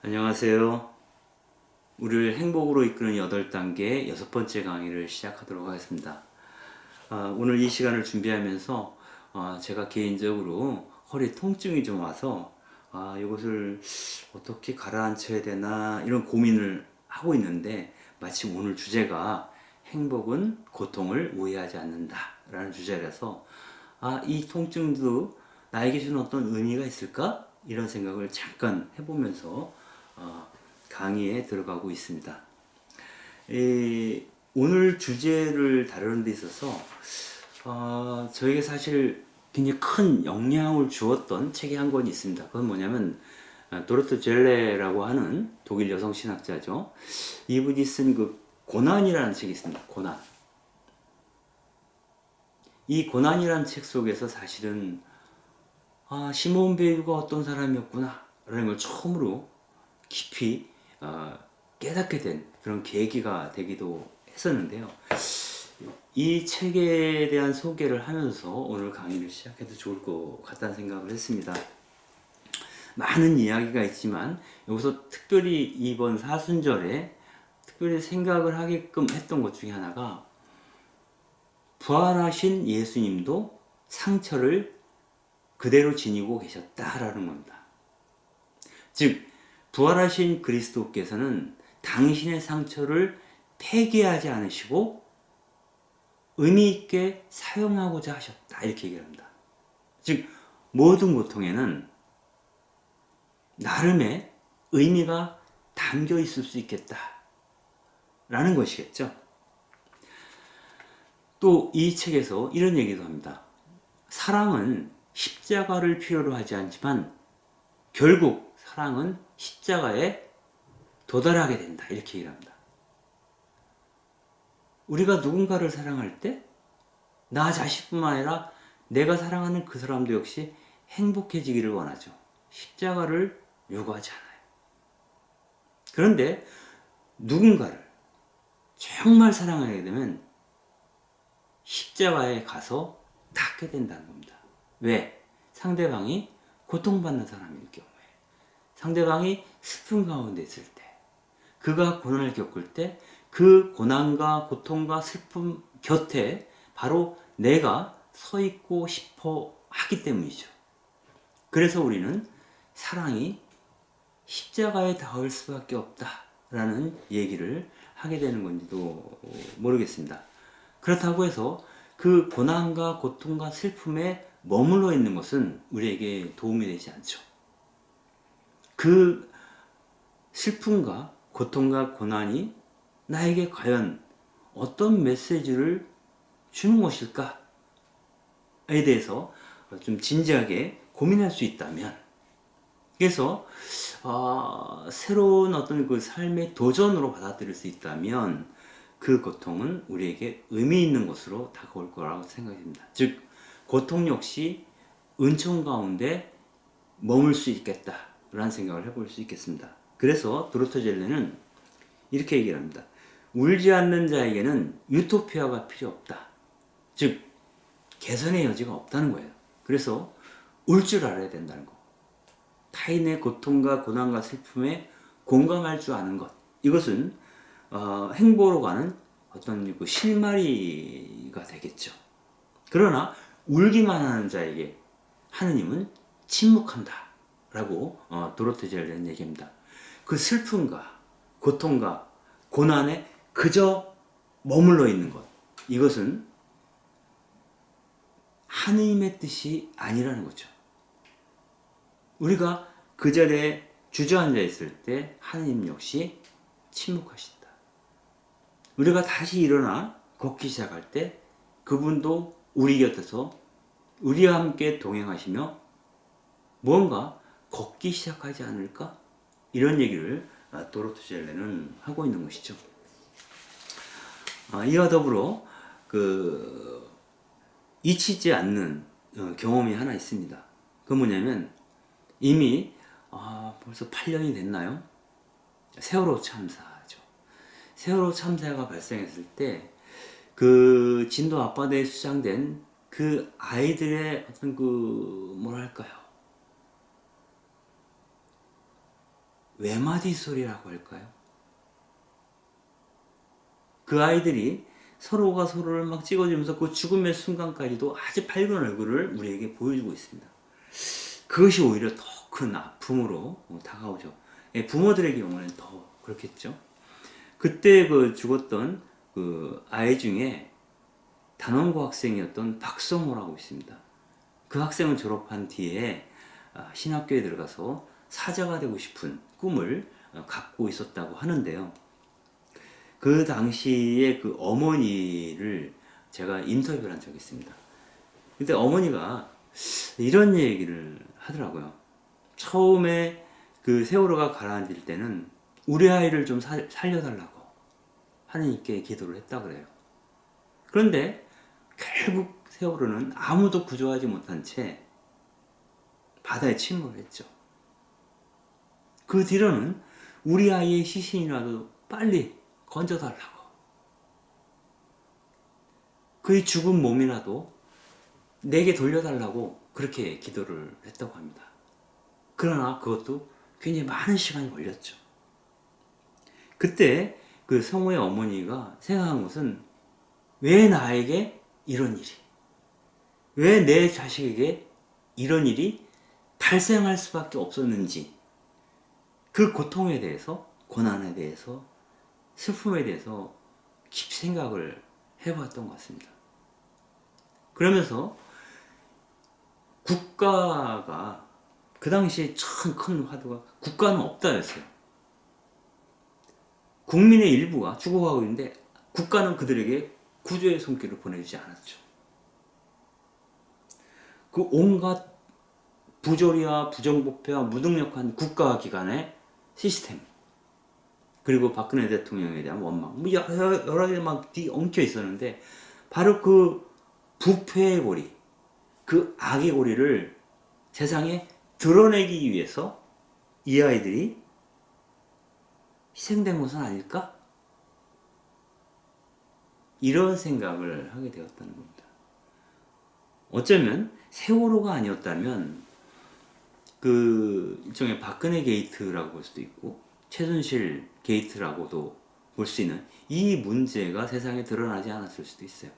안녕하세요. 우리를 행복으로 이끄는 8단계 6번째 강의를 시작하도록 하겠습니다. 오늘 이 시간을 준비하면서 제가 개인적으로 허리 통증이 좀 와서 이것을 어떻게 가라앉혀야 되나 이런 고민을 하고 있는데, 마침 오늘 주제가 행복은 고통을 우회하지 않는다 라는 주제라서 이 통증도 나에게 주는 어떤 의미가 있을까? 이런 생각을 잠깐 해보면서 강의에 들어가고 있습니다. 오늘 주제를 다루는 데 있어서 저에게 사실 굉장히 큰 영향을 주었던 책이 한 권이 있습니다. 그건 뭐냐면 도르트 젤레라고 하는 독일 여성 신학자죠. 이분이 쓴 그 고난이라는 책이 있습니다. 고난. 이 고난이라는 책 속에서 사실은 시몬 베일가 어떤 사람이었구나 라는 걸 처음으로 깊이 깨닫게 된 그런 계기가 되기도 했었는데요. 이 책에 대한 소개를 하면서 오늘 강의를 시작해도 좋을 것 같다는 생각을 했습니다. 많은 이야기가 있지만 여기서 특별히 이번 사순절에 특별히 생각을 하게끔 했던 것 중에 하나가, 부활하신 예수님도 상처를 그대로 지니고 계셨다라는 겁니다. 즉, 부활하신 그리스도께서는 당신의 상처를 폐기하지 않으시고 의미 있게 사용하고자 하셨다, 이렇게 얘기합니다. 즉, 모든 고통에는 나름의 의미가 담겨 있을 수 있겠다 라는 것이겠죠. 또 이 책에서 이런 얘기도 합니다. 사랑은 십자가를 필요로 하지 않지만 결국 사랑은 십자가에 도달하게 된다, 이렇게 얘기를 합니다. 우리가 누군가를 사랑할 때 나 자신뿐만 아니라 내가 사랑하는 그 사람도 역시 행복해지기를 원하죠. 십자가를 요구하지 않아요. 그런데 누군가를 정말 사랑하게 되면 십자가에 가서 닿게 된다는 겁니다. 왜? 상대방이 고통받는 사람일 경우에, 상대방이 슬픈 가운데 있을 때, 그가 고난을 겪을 때 그 고난과 고통과 슬픔 곁에 바로 내가 서 있고 싶어 하기 때문이죠. 그래서 우리는 사랑이 십자가에 닿을 수밖에 없다라는 얘기를 하게 되는 건지도 모르겠습니다. 그렇다고 해서 그 고난과 고통과 슬픔에 머물러 있는 것은 우리에게 도움이 되지 않죠. 그 슬픔과 고통과 고난이 나에게 과연 어떤 메시지를 주는 것일까에 대해서 좀 진지하게 고민할 수 있다면, 그래서 새로운 어떤 그 삶의 도전으로 받아들일 수 있다면 그 고통은 우리에게 의미 있는 것으로 다가올 거라고 생각됩니다. 즉, 고통 역시 은총 가운데 머물 수 있겠다라는 생각을 해볼 수 있겠습니다. 그래서 도르트 젤레는 이렇게 얘기를 합니다. 울지 않는 자에게는 유토피아가 필요 없다. 즉, 개선의 여지가 없다는 거예요. 그래서 울 줄 알아야 된다는 거. 타인의 고통과 고난과 슬픔에 공감할 줄 아는 것. 이것은 행보로 가는 어떤 그 실마리가 되겠죠. 그러나 울기만 하는 자에게 하느님은 침묵한다 라고 도로테 젤레는 얘기합니다. 그 슬픔과 고통과 고난에 그저 머물러 있는 것, 이것은 하느님의 뜻이 아니라는 거죠. 우리가 그 자리에 주저앉아 있을 때 하느님 역시 침묵하신다. 우리가 다시 일어나 걷기 시작할 때 그분도 우리 곁에서 우리와 함께 동행하시며 뭔가 걷기 시작하지 않을까? 이런 얘기를 도로트 젤레는 하고 있는 것이죠. 이와 더불어 잊히지 않는 경험이 하나 있습니다. 그 뭐냐면, 이미 벌써 8년이 됐나요? 세월호 참사죠. 세월호 참사가 발생했을 때 그 진도 앞바다에 수장된 그 아이들의 어떤 뭐랄까요, 외마디 소리라고 할까요? 그 아이들이 서로가 서로를 막 찍어주면서 그 죽음의 순간까지도 아주 밝은 얼굴을 우리에게 보여주고 있습니다. 그것이 오히려 더 큰 아픔으로 다가오죠. 부모들의 경우는 더 그렇겠죠. 그때 그 죽었던 그 아이 중에 단원고 학생이었던 박성호라고 있습니다. 그 학생은 졸업한 뒤에 신학교에 들어가서 사자가 되고 싶은 꿈을 갖고 있었다고 하는데요. 그 당시에 그 어머니를 제가 인터뷰를 한 적이 있습니다. 근데 어머니가 이런 얘기를 하더라고요. 처음에 그 세월호가 가라앉을 때는 우리 아이를 좀 살려달라고 하느님께 기도를 했다 그래요. 그런데 결국 세월호는 아무도 구조하지 못한 채 바다에 침몰했죠. 그 뒤로는 우리 아이의 시신이라도 빨리 건져달라고, 그의 죽은 몸이라도 내게 돌려달라고 그렇게 기도를 했다고 합니다. 그러나 그것도 굉장히 많은 시간이 걸렸죠. 그때 그 성호의 어머니가 생각한 것은 왜 나에게 이런 일이, 왜 내 자식에게 이런 일이 발생할 수밖에 없었는지, 그 고통에 대해서, 고난에 대해서, 슬픔에 대해서 깊이 생각을 해봤던 것 같습니다. 그러면서 국가가 그 당시에 참 큰 화두가 국가는 없다였어요. 국민의 일부가 죽어가고 있는데 국가는 그들에게 구조의 손길을 보내주지 않았죠. 그 온갖 부조리와 부정부패와 무능력한 국가기관의 시스템, 그리고 박근혜 대통령에 대한 원망, 뭐 여러 개 막 엉켜 있었는데 바로 그 부패의 고리, 그 악의 고리를 세상에 드러내기 위해서 이 아이들이 희생된 것은 아닐까? 이런 생각을 하게 되었다는 겁니다. 어쩌면 세월호가 아니었다면 그 일종의 박근혜 게이트라고 볼 수도 있고 최순실 게이트라고도 볼 수 있는 이 문제가 세상에 드러나지 않았을 수도 있어요.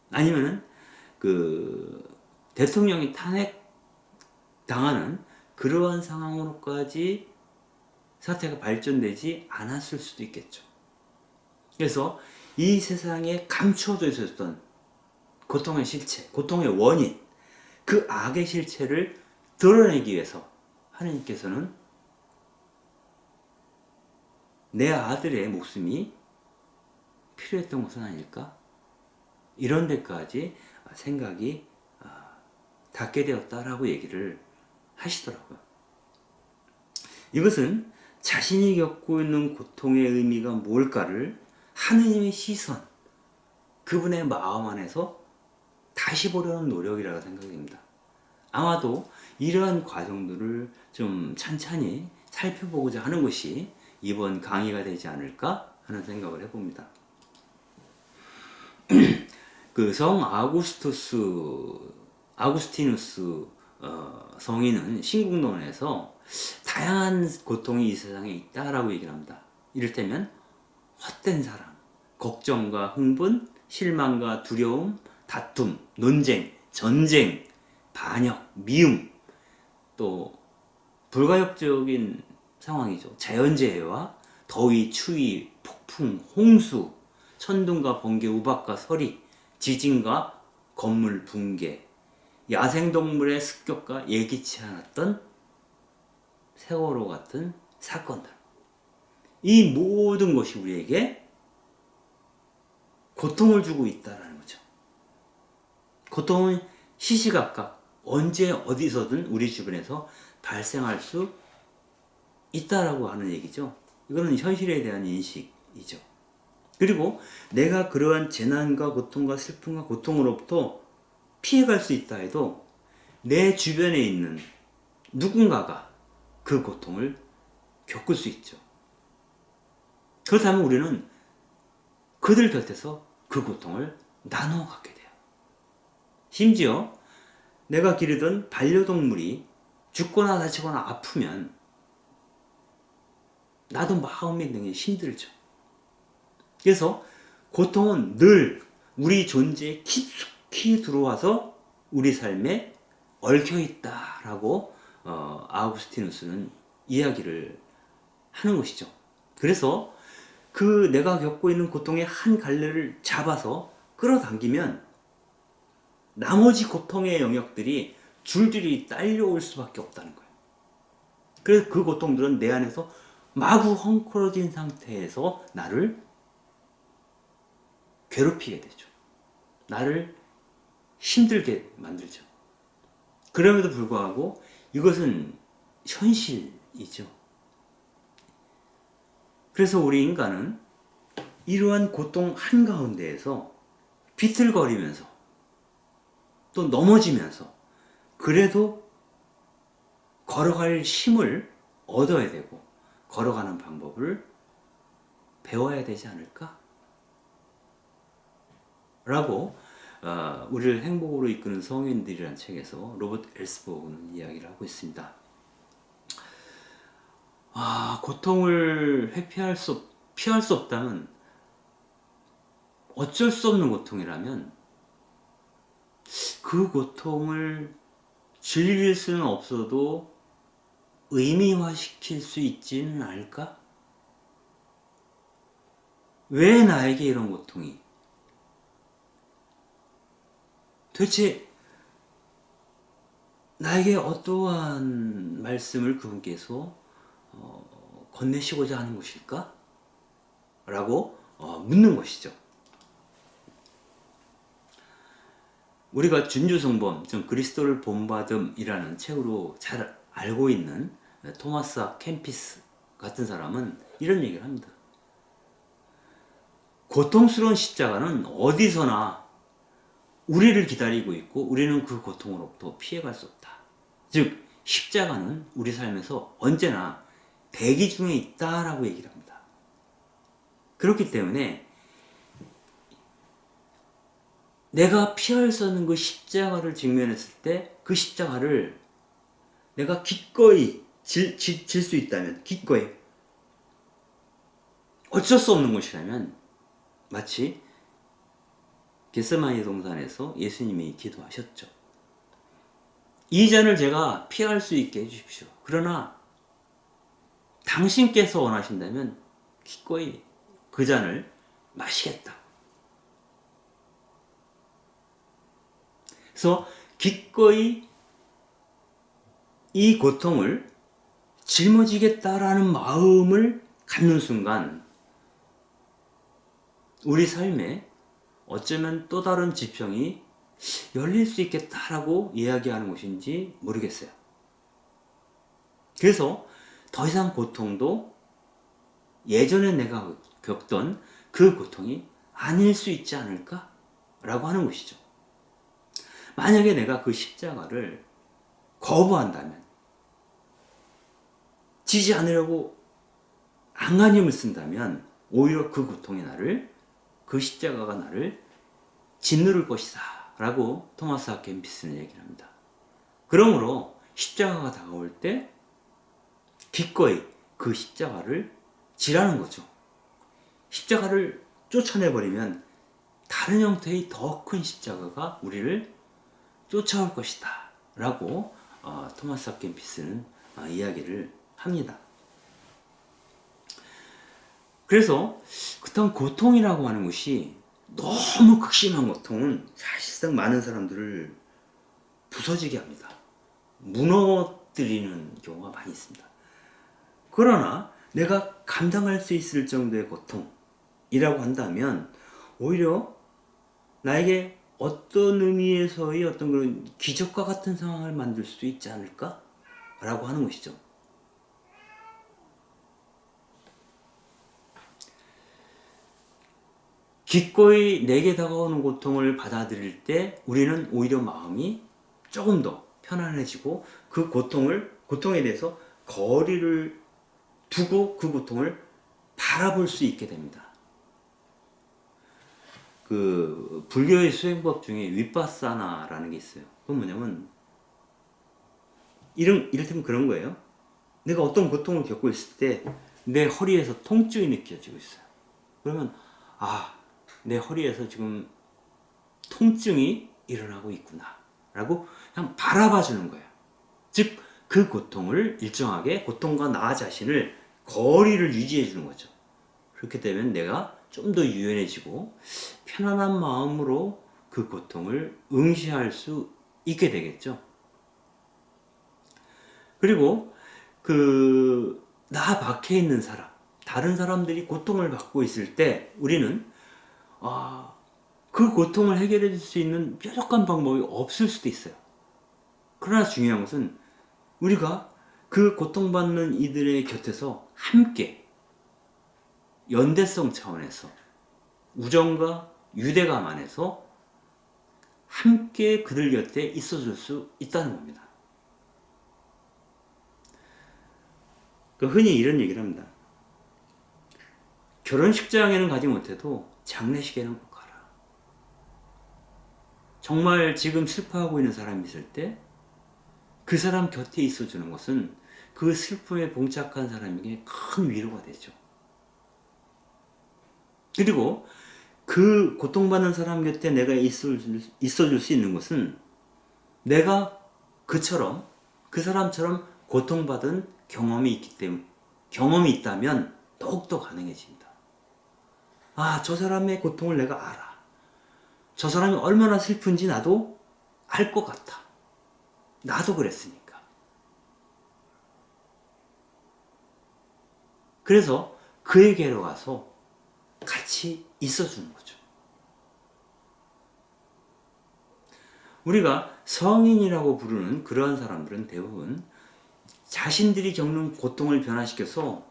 아니면은 그 대통령이 탄핵 당하는 그러한 상황으로까지 사태가 발전되지 않았을 수도 있겠죠. 그래서 이 세상에 감추어져 있었던 고통의 실체, 고통의 원인, 그 악의 실체를 드러내기 위해서 하나님께서는 내 아들의 목숨이 필요했던 것은 아닐까? 이런 데까지 생각이 닿게 되었다라고 얘기를 하시더라고요. 이것은 자신이 겪고 있는 고통의 의미가 뭘까를 하느님의 시선, 그분의 마음 안에서 다시 보려는 노력이라고 생각됩니다. 아마도 이러한 과정들을 좀 찬찬히 살펴보고자 하는 것이 이번 강의가 되지 않을까 하는 생각을 해봅니다. 그 성 아구스티누스 성인은 신국론에서 다양한 고통이 이 세상에 있다라고 얘기를 합니다. 이를테면 헛된 사랑, 걱정과 흥분, 실망과 두려움, 다툼, 논쟁, 전쟁, 반역, 미움, 또 불가역적인 상황이죠. 자연재해와 더위, 추위, 폭풍, 홍수, 천둥과 번개, 우박과 서리, 지진과 건물 붕괴, 야생동물의 습격과 예기치 않았던 세월호 같은 사건들. 이 모든 것이 우리에게 고통을 주고 있다는 거죠. 고통은 시시각각 언제 어디서든 우리 주변에서 발생할 수 있다라고 하는 얘기죠. 이거는 현실에 대한 인식이죠. 그리고 내가 그러한 재난과 고통과 슬픔과 고통으로부터 피해갈 수 있다 해도 내 주변에 있는 누군가가 그 고통을 겪을 수 있죠. 그렇다면 우리는 그들 곁에서 그 고통을 나누어 갖게 돼요. 심지어 내가 기르던 반려동물이 죽거나 다치거나 아프면 나도 마음이 되게 힘들죠. 그래서 고통은 늘 우리 존재에 깊숙이 들어와서 우리 삶에 얽혀 있다라고 아우구스티누스는 이야기를 하는 것이죠. 그래서 그 내가 겪고 있는 고통의 한 갈래를 잡아서 끌어당기면 나머지 고통의 영역들이 줄줄이 딸려올 수밖에 없다는 거예요. 그래서 그 고통들은 내 안에서 마구 헝클어진 상태에서 나를 괴롭히게 되죠. 나를 힘들게 만들죠. 그럼에도 불구하고 이것은 현실이죠. 그래서 우리 인간은 이러한 고통 한가운데에서 비틀거리면서 또 넘어지면서 그래도 걸어갈 힘을 얻어야 되고 걸어가는 방법을 배워야 되지 않을까? 라고 우리를 행복으로 이끄는 성인들이라는 책에서 로버트 엘스버그는 이야기를 하고 있습니다. 고통을 피할 수 없다면 어쩔 수 없는 고통이라면 그 고통을 즐길 수는 없어도 의미화시킬 수 있지는 않을까? 왜 나에게 이런 고통이? 도대체 나에게 어떠한 말씀을 그분께서 건네시고자 하는 것일까? 라고 묻는 것이죠. 우리가 준주성범, 그리스도를 본받음이라는 책으로 잘 알고 있는 토마스 아 캠피스 같은 사람은 이런 얘기를 합니다. 고통스러운 십자가는 어디서나 우리를 기다리고 있고 우리는 그 고통으로부터 피해갈 수 없다. 즉 십자가는 우리 삶에서 언제나 대기 중에 있다라고 얘기를 합니다. 그렇기 때문에 내가 피할 수 없는 그 십자가를 직면했을 때 그 십자가를 내가 기꺼이 질 수 있다면, 기꺼이 어쩔 수 없는 것이라면 마치 겟세마니 동산에서 예수님이 기도하셨죠. 이 잔을 제가 피할 수 있게 해주십시오. 그러나 당신께서 원하신다면 기꺼이 그 잔을 마시겠다. 그래서 기꺼이 이 고통을 짊어지겠다라는 마음을 갖는 순간 우리 삶에 어쩌면 또 다른 지평이 열릴 수 있겠다라고 이야기하는 것인지 모르겠어요. 그래서 더 이상 고통도 예전에 내가 겪던 그 고통이 아닐 수 있지 않을까? 라고 하는 것이죠. 만약에 내가 그 십자가를 거부한다면, 지지 않으려고 안간힘을 쓴다면 오히려 그 고통이 그 십자가가 나를 짓누를 것이다 라고 토마스 아 캠피스는 얘기를 합니다. 그러므로 십자가가 다가올 때 기꺼이 그 십자가를 지라는 거죠. 십자가를 쫓아내버리면 다른 형태의 더 큰 십자가가 우리를 쫓아올 것이다 라고 토마스 아 캠피스는 이야기를 합니다. 그래서 그렇다면 고통이라고 하는 것이 너무 극심한 고통은 사실상 많은 사람들을 부서지게 합니다. 무너뜨리는 경우가 많이 있습니다. 그러나 내가 감당할 수 있을 정도의 고통이라고 한다면 오히려 나에게 어떤 의미에서의 어떤 그런 기적과 같은 상황을 만들 수도 있지 않을까? 라고 하는 것이죠. 기꺼이 내게 다가오는 고통을 받아들일 때 우리는 오히려 마음이 조금 더 편안해지고 그 고통에 대해서 거리를 두고 그 고통을 바라볼 수 있게 됩니다. 그 불교의 수행법 중에 윗바사나라는 게 있어요. 그건 뭐냐면 이를테면 그런 거예요. 내가 어떤 고통을 겪고 있을 때 내 허리에서 통증이 느껴지고 있어요. 그러면 내 허리에서 지금 통증이 일어나고 있구나 라고 그냥 바라봐 주는 거예요. 즉 그 고통을 일정하게, 고통과 나 자신을 거리를 유지해 주는 거죠. 그렇게 되면 내가 좀 더 유연해지고 편안한 마음으로 그 고통을 응시할 수 있게 되겠죠. 그리고 나 밖에 있는 사람, 다른 사람들이 고통을 받고 있을 때 우리는 그 고통을 해결해 줄 수 있는 뾰족한 방법이 없을 수도 있어요. 그러나 중요한 것은 우리가 그 고통받는 이들의 곁에서 함께 연대성 차원에서 우정과 유대감 안에서 함께 그들 곁에 있어줄 수 있다는 겁니다. 흔히 이런 얘기를 합니다. 결혼식장에는 가지 못해도 장례식에는 꼭 가라. 정말 지금 슬퍼하고 있는 사람이 있을 때 그 사람 곁에 있어주는 것은 그 슬픔에 봉착한 사람에게 큰 위로가 되죠. 그리고 그 고통받는 사람 곁에 내가 있어줄 수 있는 것은 내가 그 사람처럼 고통받은 경험이 있다면 더욱더 가능해집니다. 저 사람의 고통을 내가 알아. 저 사람이 얼마나 슬픈지 나도 알 것 같아. 나도 그랬으니까. 그래서 그에게로 가서 같이 있어주는 거죠. 우리가 성인이라고 부르는 그러한 사람들은 대부분 자신들이 겪는 고통을 변화시켜서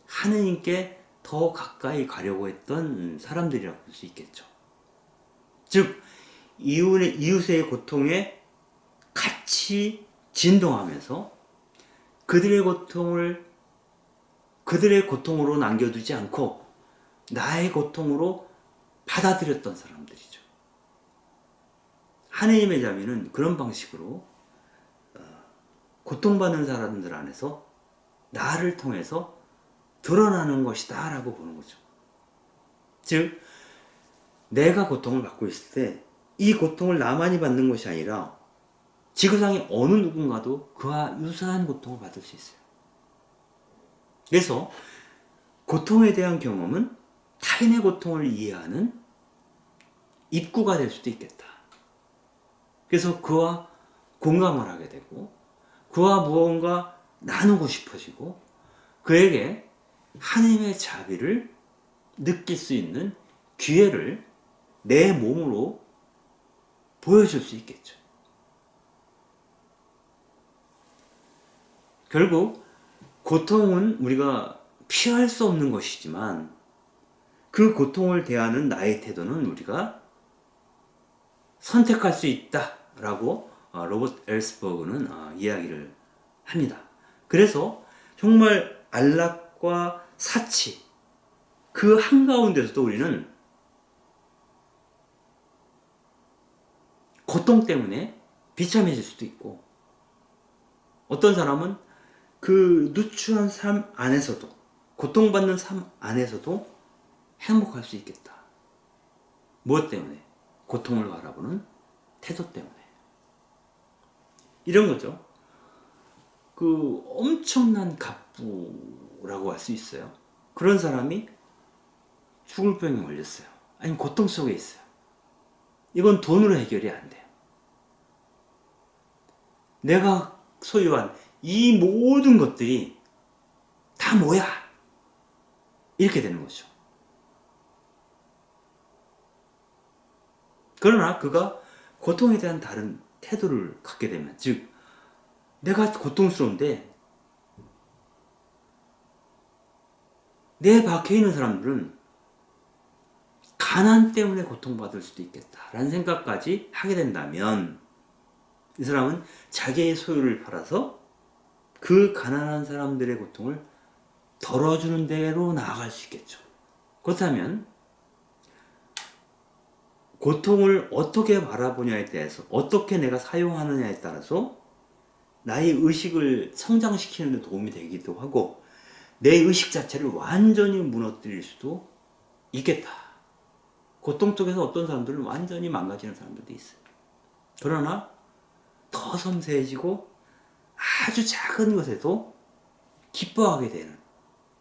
하느님께 더 가까이 가려고 했던 사람들이라고 볼 수 있겠죠. 즉 이웃의 고통에 같이 진동하면서 그들의 고통으로 남겨두지 않고 나의 고통으로 받아들였던 사람들이죠. 하느님의 자비는 그런 방식으로 고통받는 사람들 안에서 나를 통해서 드러나는 것이다 라고 보는 거죠. 즉 내가 고통을 받고 있을 때 이 고통을 나만이 받는 것이 아니라 지구상의 어느 누군가도 그와 유사한 고통을 받을 수 있어요. 그래서 고통에 대한 경험은 타인의 고통을 이해하는 입구가 될 수도 있겠다. 그래서 그와 공감을 하게 되고 그와 무언가 나누고 싶어지고 그에게 하나님의 자비를 느낄 수 있는 기회를 내 몸으로 보여줄 수 있겠죠. 결국 고통은 우리가 피할 수 없는 것이지만 그 고통을 대하는 나의 태도는 우리가 선택할 수 있다라고 로버트 엘스버그는 이야기를 합니다. 그래서 정말 안락과 사치 그 한가운데서도 우리는 고통 때문에 비참해질 수도 있고 어떤 사람은 그 누추한 삶 안에서도 고통받는 삶 안에서도 행복할 수 있겠다. 무엇 때문에? 고통을 바라보는 태도 때문에. 이런 거죠. 그 엄청난 갑부라고 할 수 있어요. 그런 사람이 죽을 병에 걸렸어요. 아니면 고통 속에 있어요. 이건 돈으로 해결이 안 돼요. 내가 소유한 이 모든 것들이 다 뭐야? 이렇게 되는 거죠. 그러나 그가 고통에 대한 다른 태도를 갖게 되면, 즉 내가 고통스러운데 내 밖에 있는 사람들은 가난 때문에 고통받을 수도 있겠다라는 생각까지 하게 된다면 이 사람은 자기의 소유를 팔아서 그 가난한 사람들의 고통을 덜어주는 데로 나아갈 수 있겠죠. 그렇다면 고통을 어떻게 바라보냐에 대해서 어떻게 내가 사용하느냐에 따라서 나의 의식을 성장시키는 데 도움이 되기도 하고 내 의식 자체를 완전히 무너뜨릴 수도 있겠다. 고통 속에서 어떤 사람들은 완전히 망가지는 사람들도 있어요. 그러나 더 섬세해지고 아주 작은 것에도 기뻐하게 되는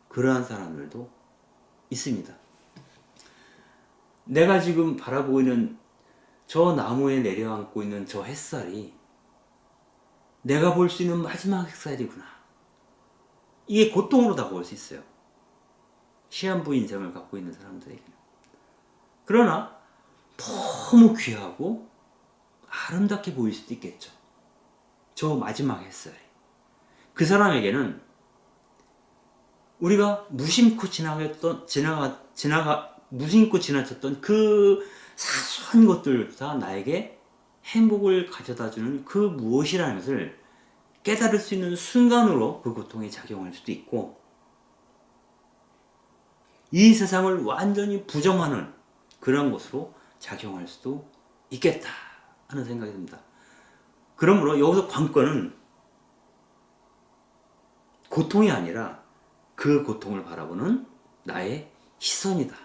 그러한 사람들도 있습니다. 내가 지금 바라보고 있는 저 나무에 내려앉고 있는 저 햇살이 내가 볼 수 있는 마지막 햇살이구나. 이게 고통으로 다가올 수 있어요. 시한부 인생을 갖고 있는 사람들에게는. 그러나 너무 귀하고 아름답게 보일 수도 있겠죠. 저 마지막 햇살이. 그 사람에게는 우리가 무심코 무심코 지나쳤던 그 사소한 것들 다 나에게 행복을 가져다주는 그 무엇이라는 것을 깨달을 수 있는 순간으로 그 고통이 작용할 수도 있고, 이 세상을 완전히 부정하는 그런 것으로 작용할 수도 있겠다 하는 생각이 듭니다. 그러므로 여기서 관건은 고통이 아니라 그 고통을 바라보는 나의 시선이다.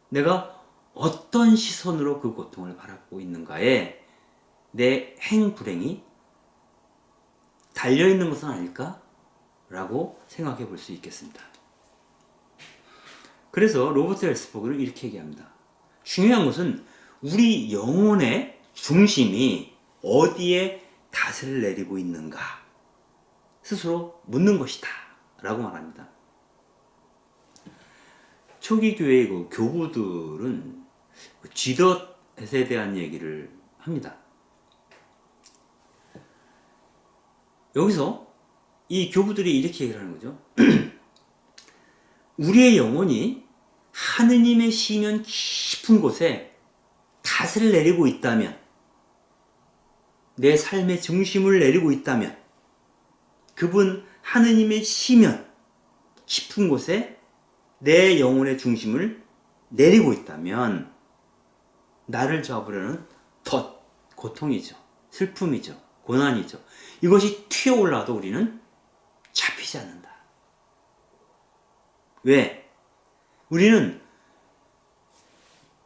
내가 어떤 시선으로 그 고통을 바라보고 있는가에 내 행불행이 달려있는 것은 아닐까? 라고 생각해 볼 수 있겠습니다. 그래서 로버트 헬스버그는 이렇게 얘기합니다. 중요한 것은 우리 영혼의 중심이 어디에 닷을 내리고 있는가 스스로 묻는 것이다 라고 말합니다. 초기 교회의 그 교부들은 쥐덫에 대한 얘기를 합니다. 여기서 이 교부들이 이렇게 얘기를 하는 거죠. 우리의 영혼이 하느님의 시면 깊은 곳에 닷을 내리고 있다면, 내 삶의 중심을 내리고 있다면, 그분 하느님의 시면 깊은 곳에 내 영혼의 중심을 내리고 있다면 나를 잡으려는 덫, 고통이죠. 슬픔이죠. 고난이죠. 이것이 튀어올라도 우리는 잡히지 않는다. 왜? 우리는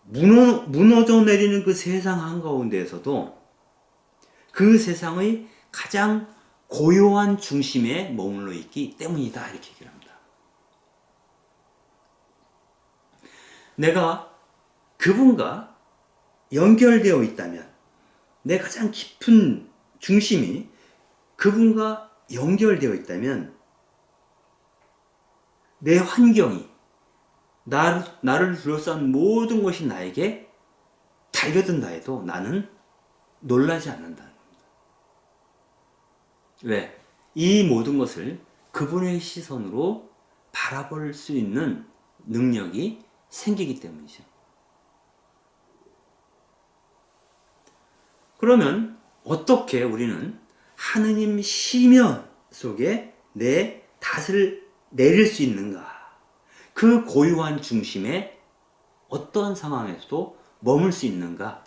무너져 내리는 그 세상 한가운데에서도 그 세상의 가장 고요한 중심에 머물러 있기 때문이다. 이렇게 얘기를 합니다. 내가 그분과 연결되어 있다면, 내 가장 깊은 중심이 그분과 연결되어 있다면, 내 환경이, 나를 둘러싼 모든 것이 나에게 달려든다 해도 나는 놀라지 않는다는 겁니다. 왜? 이 모든 것을 그분의 시선으로 바라볼 수 있는 능력이 생기기 때문이죠. 그러면 어떻게 우리는 하느님 시면 속에 내 닷을 내릴 수 있는가? 그 고유한 중심에 어떤 상황에서도 머물 수 있는가?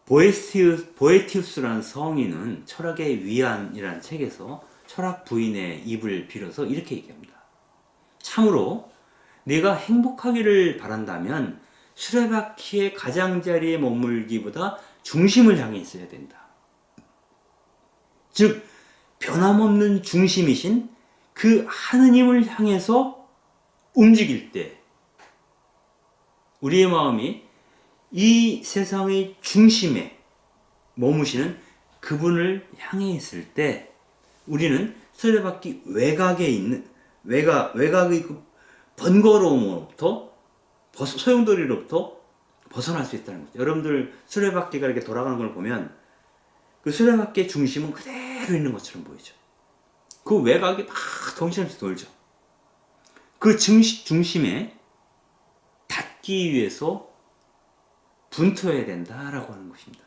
보에티우스라는 성인은 철학의 위안이라는 책에서 철학 부인의 입을 빌어서 이렇게 얘기합니다. 참으로 내가 행복하기를 바란다면 수레바퀴의 가장자리에 머물기보다 중심을 향해 있어야 된다. 즉 변함없는 중심이신 그 하느님을 향해서 움직일 때 우리의 마음이 이 세상의 중심에 머무시는 그분을 향해 있을 때 우리는 수레바퀴 외곽에 있는 외곽의 그 번거로움으로부터 소용돌이로부터 벗어날 수 있다는 거죠. 여러분들 수레바퀴가 이렇게 돌아가는 걸 보면 그 수레바퀴의 중심은 그대로 있는 것처럼 보이죠. 그 외곽이 막 정신없이 돌죠. 그 중심에 닿기 위해서 분투해야 된다라고 하는 것입니다.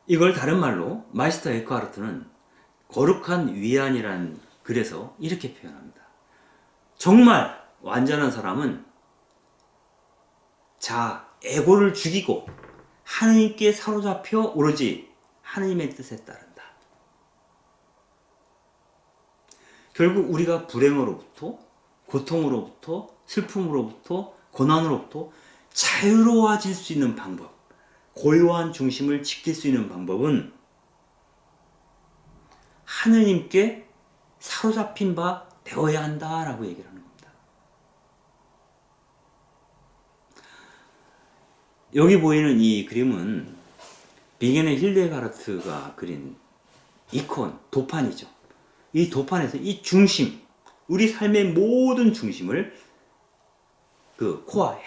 이걸 다른 말로 마이스터 에크하르트는 거룩한 위안이라는 글에서 이렇게 표현합니다. 정말 완전한 사람은 에고를 죽이고 하느님께 사로잡혀 오로지 하느님의 뜻에 따른다. 결국 우리가 불행으로부터, 고통으로부터, 슬픔으로부터, 고난으로부터 자유로워질 수 있는 방법, 고요한 중심을 지킬 수 있는 방법은 하느님께 사로잡힌 바 되어야 한다라고 얘기를 하는 겁니다. 여기 보이는 이 그림은 비게네 힐데가르트가 그린 이콘, 도판이죠. 이 도판에서 이 중심, 우리 삶의 모든 중심을 그 코어,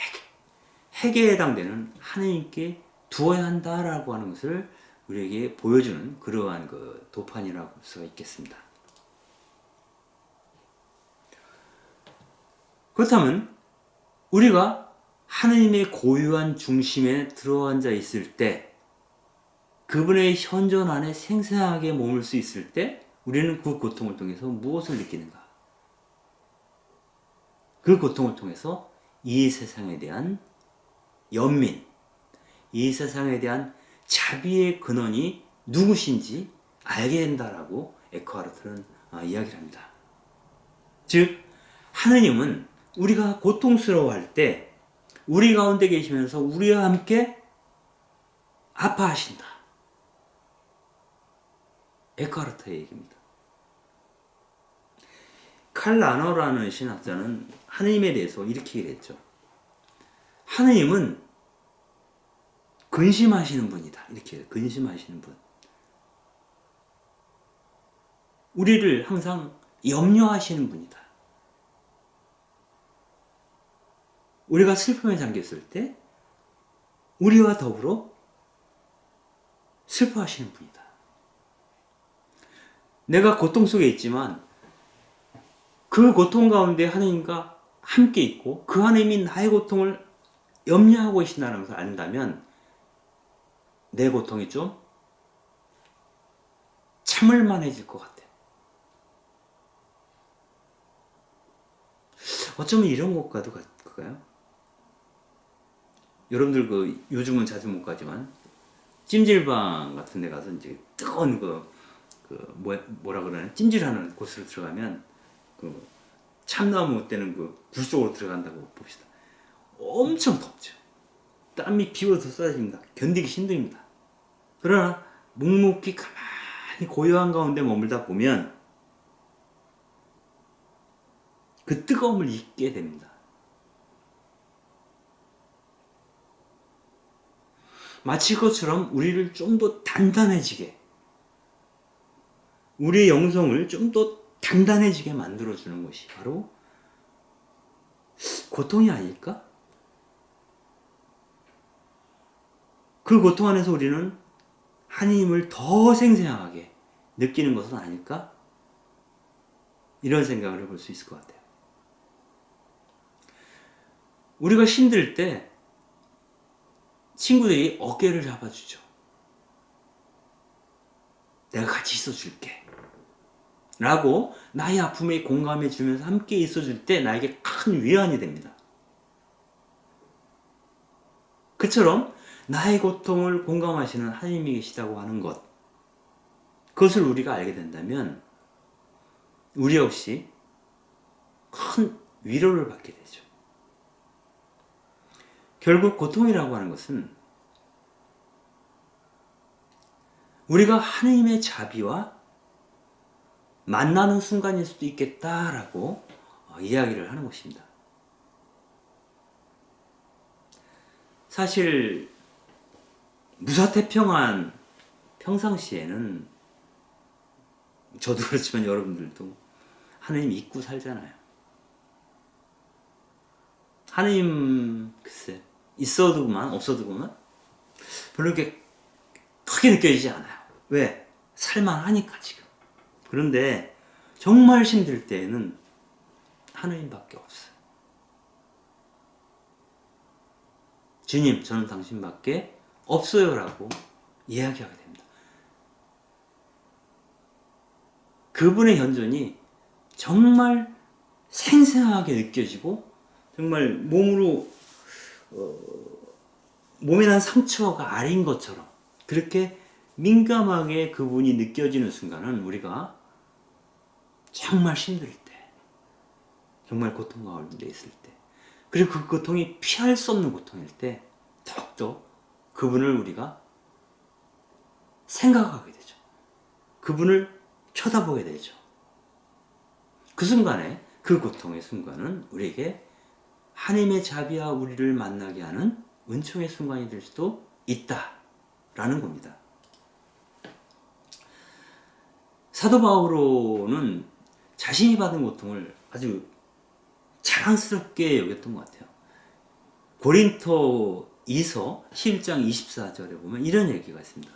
핵에 해당되는 하느님께 두어야 한다라고 하는 것을 우리에게 보여주는 그러한 그 도판이라고 볼 수가 있겠습니다. 그렇다면 우리가 하느님의 고유한 중심에 들어앉아 있을 때, 그분의 현존 안에 생생하게 머물 수 있을 때 우리는 그 고통을 통해서 무엇을 느끼는가? 그 고통을 통해서 이 세상에 대한 연민, 이 세상에 대한 자비의 근원이 누구신지 알게 된다라고 에크하르트는 이야기를 합니다. 즉, 하느님은 우리가 고통스러워할 때 우리 가운데 계시면서 우리와 함께 아파하신다. 에크하르트의 얘기입니다. 칼 라너라는 신학자는 하느님에 대해서 이렇게 얘기했죠. 하느님은 근심하시는 분이다. 이렇게 해요. 근심하시는 분. 우리를 항상 염려하시는 분이다. 우리가 슬픔에 잠겼을 때 우리와 더불어 슬퍼하시는 분이다. 내가 고통 속에 있지만 그 고통 가운데 하느님과 함께 있고 그 하느님이 나의 고통을 염려하고 계신다는 것을 안다면 내 고통이 좀 참을 만해질 것 같아요. 어쩌면 이런 것과도 같을까요? 여러분들 그 요즘은 자주 못 가지만 찜질방 같은 데 가서 이제 뜨거운 뭐라 그러나 찜질하는 곳으로 들어가면 그 참나무 때는 그 불 속으로 들어간다고 봅시다. 엄청 덥죠. 땀이 비워서 쏟아집니다. 견디기 힘듭니다. 그러나 묵묵히 가만히 고요한 가운데 머물다 보면 그 뜨거움을 잊게 됩니다. 마치 그것처럼 우리를 좀 더 단단해지게, 우리의 영성을 좀 더 단단해지게 만들어주는 것이 바로 고통이 아닐까? 그 고통 안에서 우리는 하나님을 더 생생하게 느끼는 것은 아닐까? 이런 생각을 해볼 수 있을 것 같아요. 우리가 힘들 때 친구들이 어깨를 잡아주죠. 내가 같이 있어줄게 라고 나의 아픔에 공감해 주면서 함께 있어줄 때 나에게 큰 위안이 됩니다. 그처럼 나의 고통을 공감하시는 하나님이 계시다고 하는 것, 그것을 우리가 알게 된다면 우리 역시 큰 위로를 받게 되죠. 결국 고통이라고 하는 것은 우리가 하나님의 자비와 만나는 순간일 수도 있겠다라고 이야기를 하는 것입니다. 사실 무사태평한 평상시에는 저도 그렇지만 여러분들도 하나님 믿고 살잖아요. 하나님 글쎄 있어도 그만 없어도 그만 별로 이렇게 크게 느껴지지 않아요. 왜? 살만하니까 지금. 그런데 정말 힘들 때에는 하나님밖에 없어요. 주님, 저는 당신밖에 없어요 라고 이야기하게 됩니다. 그분의 현존이 정말 생생하게 느껴지고 정말 몸으로 몸에 난 상처가 알인 것처럼 그렇게 민감하게 그분이 느껴지는 순간은 우리가 정말 힘들 때, 정말 고통 가운데 있을 때, 그리고 그 고통이 피할 수 없는 고통일 때 더욱더 그분을 우리가 생각하게 되죠. 그분을 쳐다보게 되죠. 그 순간에, 그 고통의 순간은 우리에게 하나님의 자비와 우리를 만나게 하는 은총의 순간이 될 수도 있다라는 겁니다. 사도 바울은 자신이 받은 고통을 아주 자랑스럽게 여겼던 것 같아요. 고린토 2서 11장 24절에 보면 이런 얘기가 있습니다.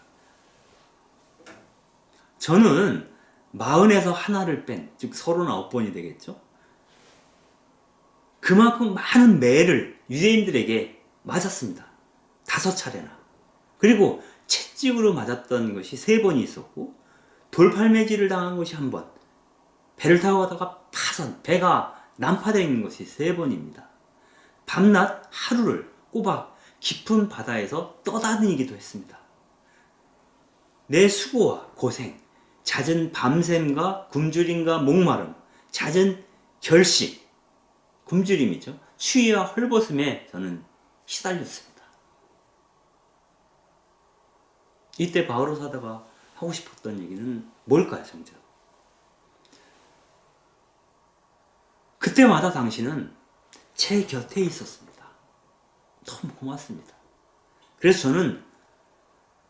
저는 40에서 하나를 뺀, 즉 39번이 되겠죠. 그만큼 많은 매를 유대인들에게 맞았습니다. 5차례나. 그리고 채찍으로 맞았던 것이 3번이 있었고, 돌팔매질을 당한 것이 1번, 배를 타고 가다가 파선, 배가 난파되어 있는 것이 3번입니다. 밤낮 하루를 꼬박 깊은 바다에서 떠다니기도 했습니다. 내 수고와 고생, 잦은 밤샘과 굶주림과 목마름, 잦은 결식, 굶주림이죠. 추위와 헐벗음에 저는 시달렸습니다. 이때 바오로 사도가 하고 싶었던 얘기는 뭘까요, 정작? 그때마다 당신은 제 곁에 있었습니다. 너무 고맙습니다. 그래서 저는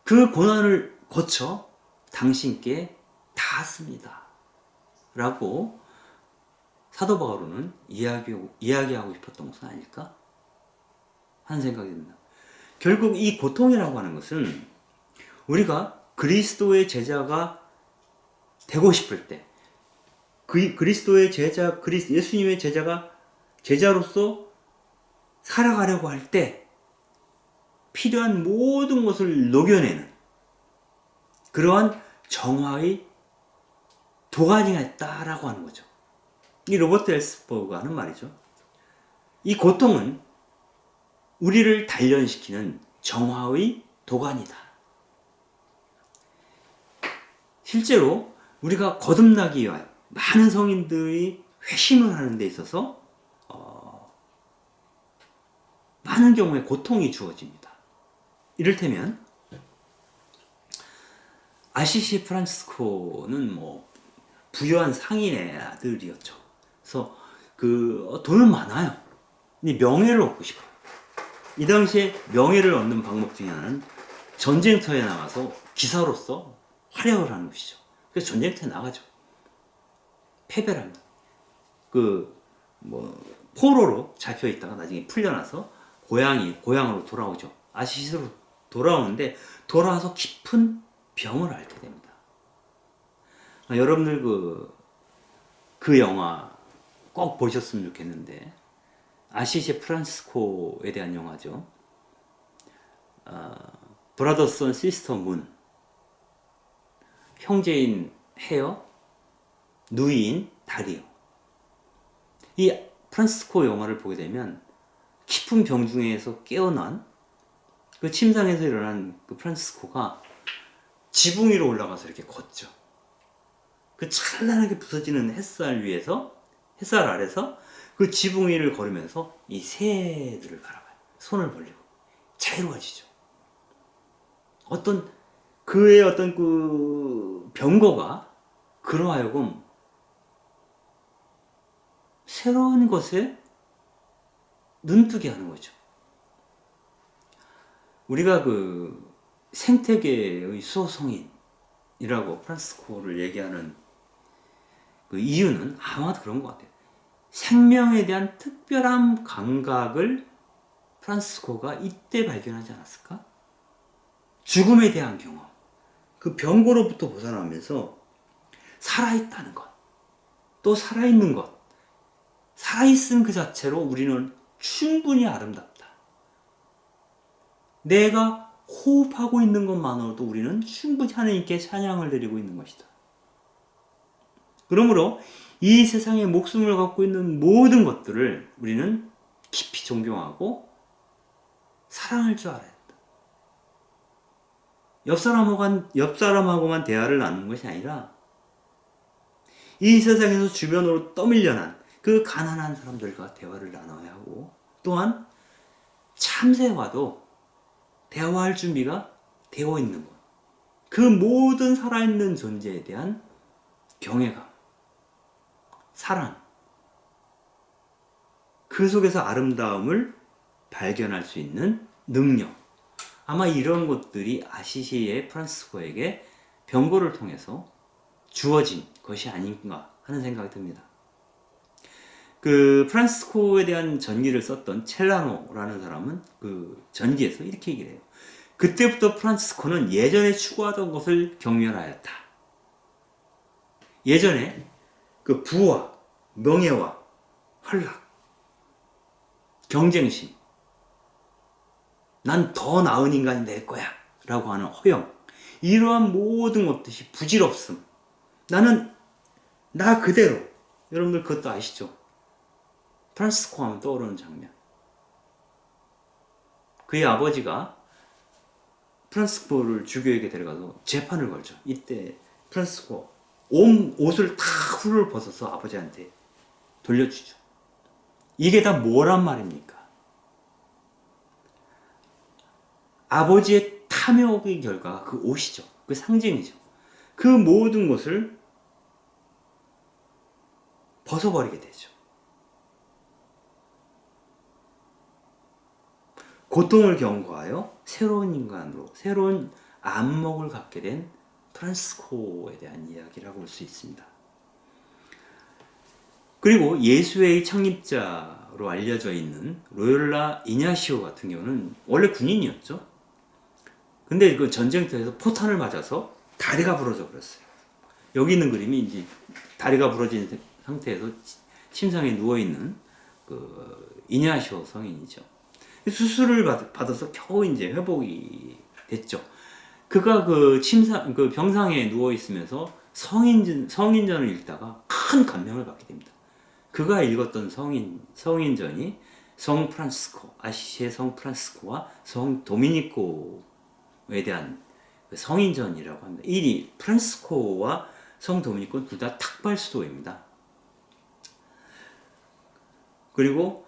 그 고난을 거쳐 당신께 닿았습니다. 라고 사도 바울은 이야기하고 싶었던 것은 아닐까 하는 생각이 듭니다. 결국 이 고통이라고 하는 것은 우리가 그리스도의 제자가 되고 싶을 때, 그리스도의 제자, 예수님의 제자로서 살아가려고 할 때 필요한 모든 것을 녹여내는 그러한 정화의 도가니가 있다라고 하는 거죠. 이 로버트 엘스버그가 하는 말이죠. 이 고통은 우리를 단련시키는 정화의 도가니다. 실제로 우리가 거듭나기 위하여 많은 성인들이 회심을 하는 데 있어서 많은 경우에 고통이 주어집니다. 이를테면 아시시 프란치스코는 부유한 상인의 아들이었죠. 그래서 돈은 많아요. 근데 명예를 얻고 싶어요. 이 당시에 명예를 얻는 방법 중에 하나는 전쟁터에 나가서 기사로서 활약을 하는 것이죠. 그래서 전쟁터에 나가죠. 패배를 합니다. 포로로 잡혀 있다가 나중에 풀려나서 고향으로 돌아오죠. 아시시로 돌아오는데 돌아와서 깊은 병을 앓게 됩니다. 여러분들 그 영화 꼭 보셨으면 좋겠는데, 아시시 프란치스코에 대한 영화죠. 브라더스 앤 시스터 문, 형제인 헤어, 누이인 다리오. 이 프란치스코 영화를 보게 되면 깊은 병 중에서 깨어난 그 침상에서 일어난 그 프란치스코가 지붕 위로 올라가서 이렇게 걷죠. 그 찬란하게 부서지는 햇살 아래서 그 지붕 위를 걸으면서 이 새들을 바라봐요. 손을 벌리고 자유로워지죠. 그의 어떤 그 병거가 그로 하여금 새로운 것에 눈뜨게 하는 거죠. 우리가 생태계의 수호성인이라고 프란치스코를 얘기하는 그 이유는 아마도 그런 것 같아요. 생명에 대한 특별한 감각을 프란치스코가 이때 발견하지 않았을까? 죽음에 대한 경험, 그 병고로부터 벗어나면서 살아있다는 것, 또 살아있는 것, 살아있음 그 자체로 우리는 충분히 아름답다. 내가 호흡하고 있는 것만으로도 우리는 충분히 하나님께 찬양을 드리고 있는 것이다. 그러므로 이 세상에 목숨을 갖고 있는 모든 것들을 우리는 깊이 존경하고 사랑할 줄 알아야 한다. 옆 사람하고만 대화를 나누는 것이 아니라 이 세상에서 주변으로 떠밀려난 그 가난한 사람들과 대화를 나눠야 하고, 또한 참새와도 대화할 준비가 되어 있는 것. 그 모든 살아있는 존재에 대한 경외감, 사랑, 그 속에서 아름다움을 발견할 수 있는 능력. 아마 이런 것들이 아시시의 프란시스코에게 병고를 통해서 주어진 것이 아닌가 하는 생각이 듭니다. 그 프란시스코에 대한 전기를 썼던 첼라노라는 사람은 그 전기에서 이렇게 얘기를 해요. 그때부터 프란시스코는 예전에 추구하던 것을 경멸하였다. 예전에 그 부와 명예와 활락, 경쟁심, 난 더 나은 인간이 될 거야 라고 하는 허영, 이러한 모든 것들이 부질없음, 나는 나 그대로. 여러분들 그것도 아시죠? 프란시스코 하면 떠오르는 장면. 그의 아버지가 프란시스코를 주교에게 데려가서 재판을 걸죠. 이때 프란시스코 온 옷을 다 훌훌 벗어서 아버지한테 돌려주죠. 이게 다 뭐란 말입니까? 아버지의 탐욕의 결과가 그 옷이죠. 그 상징이죠. 그 모든 것을 벗어버리게 되죠. 고통을 경고하여 새로운 인간으로, 새로운 안목을 갖게 된 프란시스코에 대한 이야기라고 볼 수 있습니다. 그리고 예수의 창립자로 알려져 있는 로열라 이냐시오 같은 경우는 원래 군인이었죠. 근데 그 전쟁터에서 포탄을 맞아서 다리가 부러져 버렸어요. 여기 있는 그림이 이제 다리가 부러진 상태에서 침상에 누워있는 그 이냐시오 성인이죠. 수술을 받아서 겨우 이제 회복이 됐죠. 그가 그 병상에 누워 있으면서 성인전을 읽다가 큰 감명을 받게 됩니다. 그가 읽었던 성인전이 성 프란시스코, 아시시의 성 프란시스코와 성 도미니코에 대한 성인전이라고 합니다. 이 프란시스코와 성 도미니코는 둘 다 탁발 수도입니다. 그리고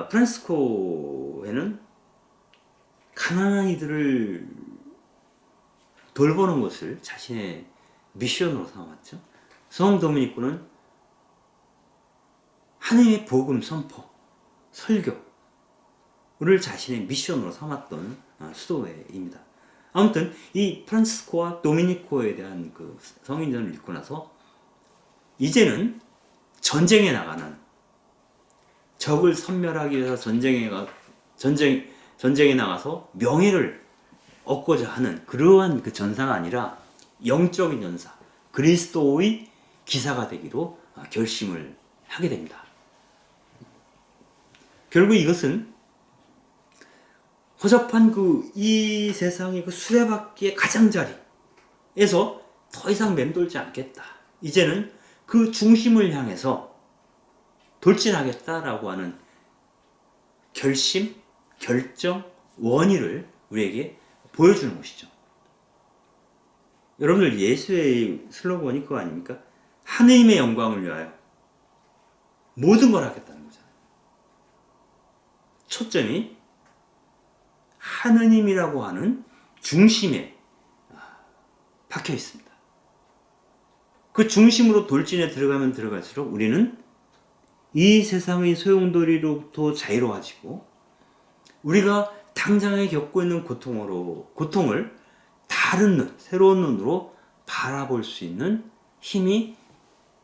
프란시스코에는 가난한 이들을 돌보는 것을 자신의 미션으로 삼았죠. 성 도미니코는 하나님의 복음 선포, 설교를 자신의 미션으로 삼았던 수도회입니다. 아무튼 이 프란시스코와 도미니코에 대한 그 성인전을 읽고 나서 이제는 전쟁에 나가는, 적을 섬멸하기 위해서 전쟁에 나가서 명예를 얻고자 하는 그러한 그 전사가 아니라 영적인 전사, 그리스도의 기사가 되기로 결심을 하게 됩니다. 결국 이것은 허접한 이 세상의 그 수레바퀴의 가장자리에서 더 이상 맴돌지 않겠다. 이제는 그 중심을 향해서 돌진하겠다라고 하는 결심, 결정, 원의를 우리에게 보여주는 것이죠. 여러분들 예수의 슬로건이 그거 아닙니까? 하느님의 영광을 위하여 모든 걸 하겠다는 거잖아요. 초점이 하느님이라고 하는 중심에 박혀 있습니다. 그 중심으로 돌진에 들어가면 들어갈수록 우리는 이 세상의 소용돌이로부터 자유로워지고, 우리가 당장에 겪고 있는 고통을 다른 눈, 새로운 눈으로 바라볼 수 있는 힘이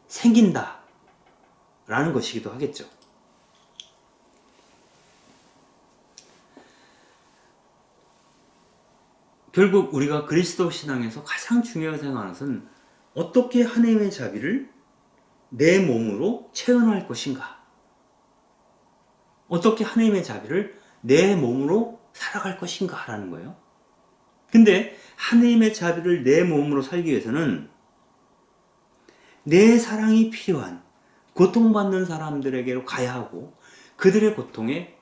생긴다 라는 것이기도 하겠죠. 결국 우리가 그리스도 신앙에서 가장 중요하게 생각하는 것은 어떻게 하나님의 자비를 내 몸으로 체험할 것인가, 어떻게 하나님의 자비를 내 몸으로 살아갈 것인가 라는 거예요. 근데 하나님의 자비를 내 몸으로 살기 위해서는 내 사랑이 필요한 고통받는 사람들에게로 가야 하고, 그들의 고통에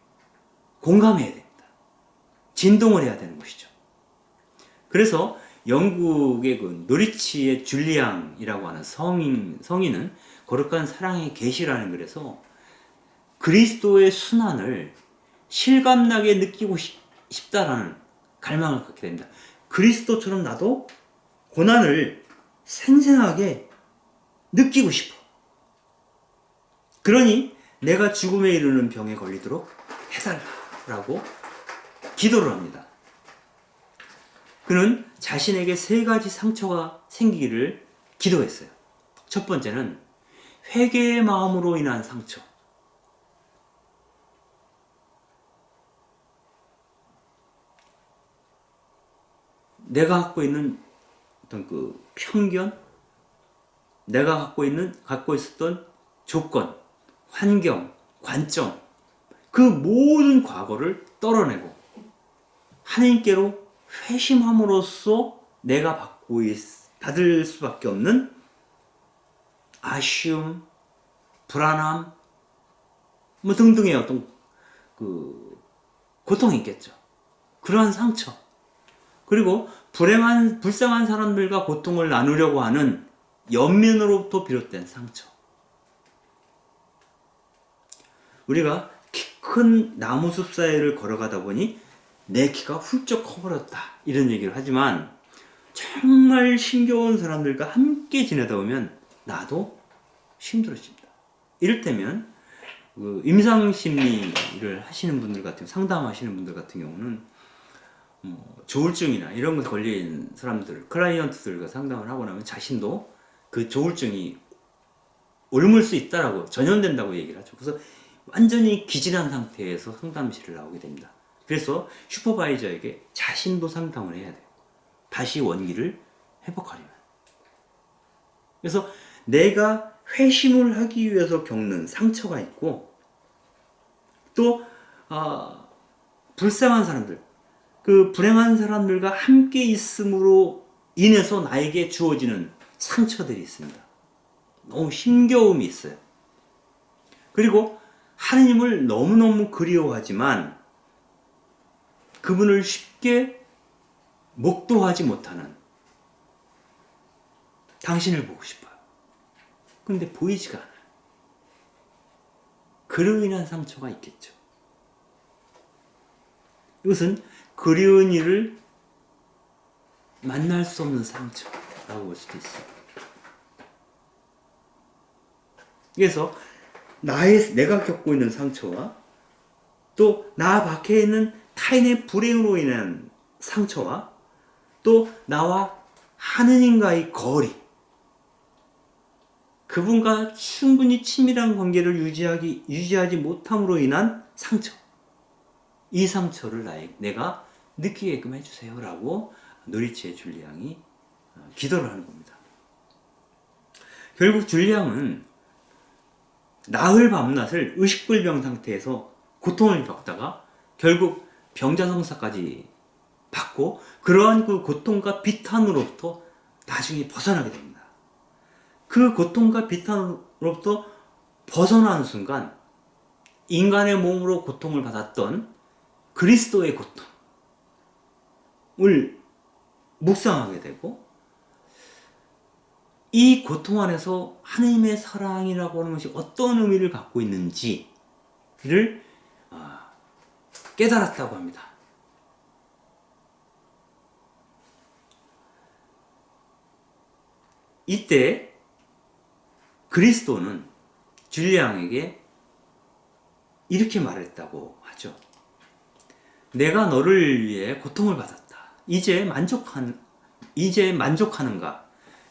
공감해야 됩니다. 진동을 해야 되는 것이죠. 그래서 영국의 그 노리치의 줄리앙이라고 하는 성인은 거룩한 사랑의 계시라는 글에서 그리스도의 순환을 실감나게 느끼고 싶다라는 갈망을 갖게 됩니다. 그리스도처럼 나도 고난을 생생하게 느끼고 싶어. 그러니 내가 죽음에 이르는 병에 걸리도록 해달라고 기도를 합니다. 그는 자신에게 3가지 상처가 생기기를 기도했어요. 첫 번째는 회개의 마음으로 인한 상처. 내가 갖고 있는 어떤 그 편견, 내가 갖고 있었던 조건, 환경, 관점, 그 모든 과거를 떨어내고 하나님께로 회심함으로써 내가 받을 수밖에 없는 아쉬움, 불안함, 뭐 등등의 어떤 그 고통이 있겠죠. 그러한 상처. 그리고 불쌍한 사람들과 고통을 나누려고 하는 연민으로부터 비롯된 상처. 우리가 키 큰 나무숲 사이를 걸어가다 보니 내 키가 훌쩍 커버렸다 이런 얘기를 하지만 정말 힘겨운 사람들과 함께 지내다 보면 나도 힘들어집니다. 이를테면 그 임상심리를 하시는 분들 같은 상담하시는 분들 같은 경우는 조울증이나 이런 거 걸린 사람들, 클라이언트들과 상담을 하고 나면 자신도 그 조울증이 옮을 수 있다라고 전염된다고 얘기를 하죠. 그래서 완전히 기진한 상태에서 상담실을 나오게 됩니다. 그래서 슈퍼바이저에게 자신도 상담을 해야 돼요. 다시 원기를 회복하려면. 그래서 내가 회심을 하기 위해서 겪는 상처가 있고 또 불쌍한 사람들, 그 불행한 사람들과 함께 있음으로 인해서 나에게 주어지는 상처들이 있습니다. 너무 힘겨움이 있어요. 그리고 하느님을 너무너무 그리워하지만 그분을 쉽게 목도하지 못하는 당신을 보고 싶어요. 근데 보이지가 않아요. 그로 인한 상처가 있겠죠. 이것은 그리운 이를 만날 수 없는 상처라고 볼 수도 있어요. 그래서 내가 겪고 있는 상처와 또 나 밖에 있는 타인의 불행으로 인한 상처와 또 나와 하느님과의 거리, 그분과 충분히 친밀한 관계를 유지하지 못함으로 인한 상처, 이 상처를 내가 느끼게끔 해주세요 라고 노리치의 줄리앙이 기도를 하는 겁니다. 결국 줄리앙은 나흘 밤낮을 의식불명 상태에서 고통을 겪다가 결국 병자성사까지 받고 그러한 그 고통과 비탄으로부터 나중에 벗어나게 됩니다. 그 고통과 비탄으로부터 벗어나는 순간 인간의 몸으로 고통을 받았던 그리스도의 고통을 묵상하게 되고 이 고통 안에서 하나님의 사랑이라고 하는 것이 어떤 의미를 갖고 있는지를 깨달았다고 합니다. 이때 그리스도는 줄리앙에게 이렇게 말했다고 하죠. 내가 너를 위해 고통을 받았다. 이제 만족하는가?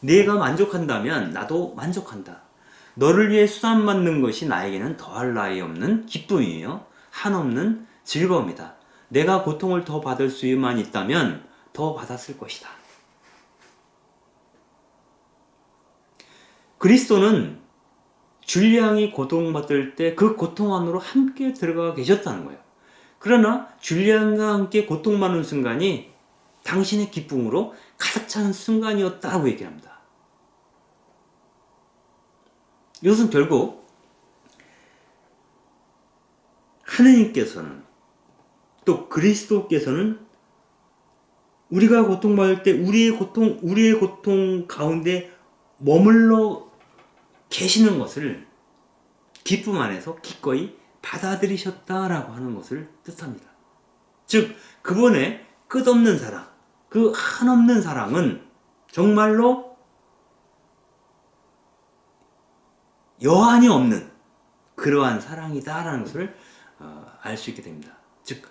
내가 만족한다면 나도 만족한다. 너를 위해 수단받는 것이 나에게는 더할 나위 없는 기쁨이며 한없는 즐거움이다. 내가 고통을 더 받을 수만 있다면 더 받았을 것이다. 그리스도는 줄리앙이 고통받을 때 그 고통 안으로 함께 들어가 계셨다는 거예요. 그러나 줄리앙과 함께 고통받는 순간이 당신의 기쁨으로 가득 차는 순간이었다고 얘기합니다. 이것은 결국 하느님께서는 또 그리스도께서는 우리가 고통받을 때 우리의 고통 가운데 머물러 계시는 것을 기쁨 안에서 기꺼이 받아들이셨다라고 하는 것을 뜻합니다. 즉, 그분의 끝없는 사랑, 그 한없는 사랑은 정말로 여한이 없는 그러한 사랑이다라는 것을 알 수 있게 됩니다. 즉,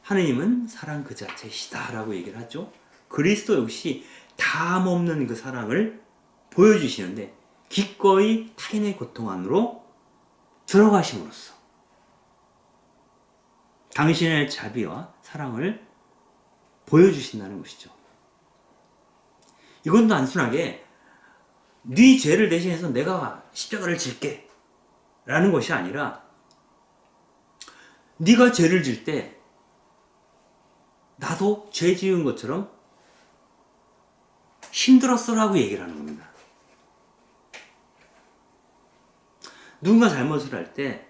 하느님은 사랑 그 자체시다라고 얘기를 하죠. 그리스도 역시 담 없는 그 사랑을 보여주시는데 기꺼이 타인의 고통 안으로 들어가심으로써 당신의 자비와 사랑을 보여주신다는 것이죠. 이건 단순하게 네 죄를 대신해서 내가 십자가를 질게 라는 것이 아니라 네가 죄를 질 때 나도 죄 지은 것처럼 힘들었어라고 얘기를 하는 겁니다. 누군가 잘못을 할 때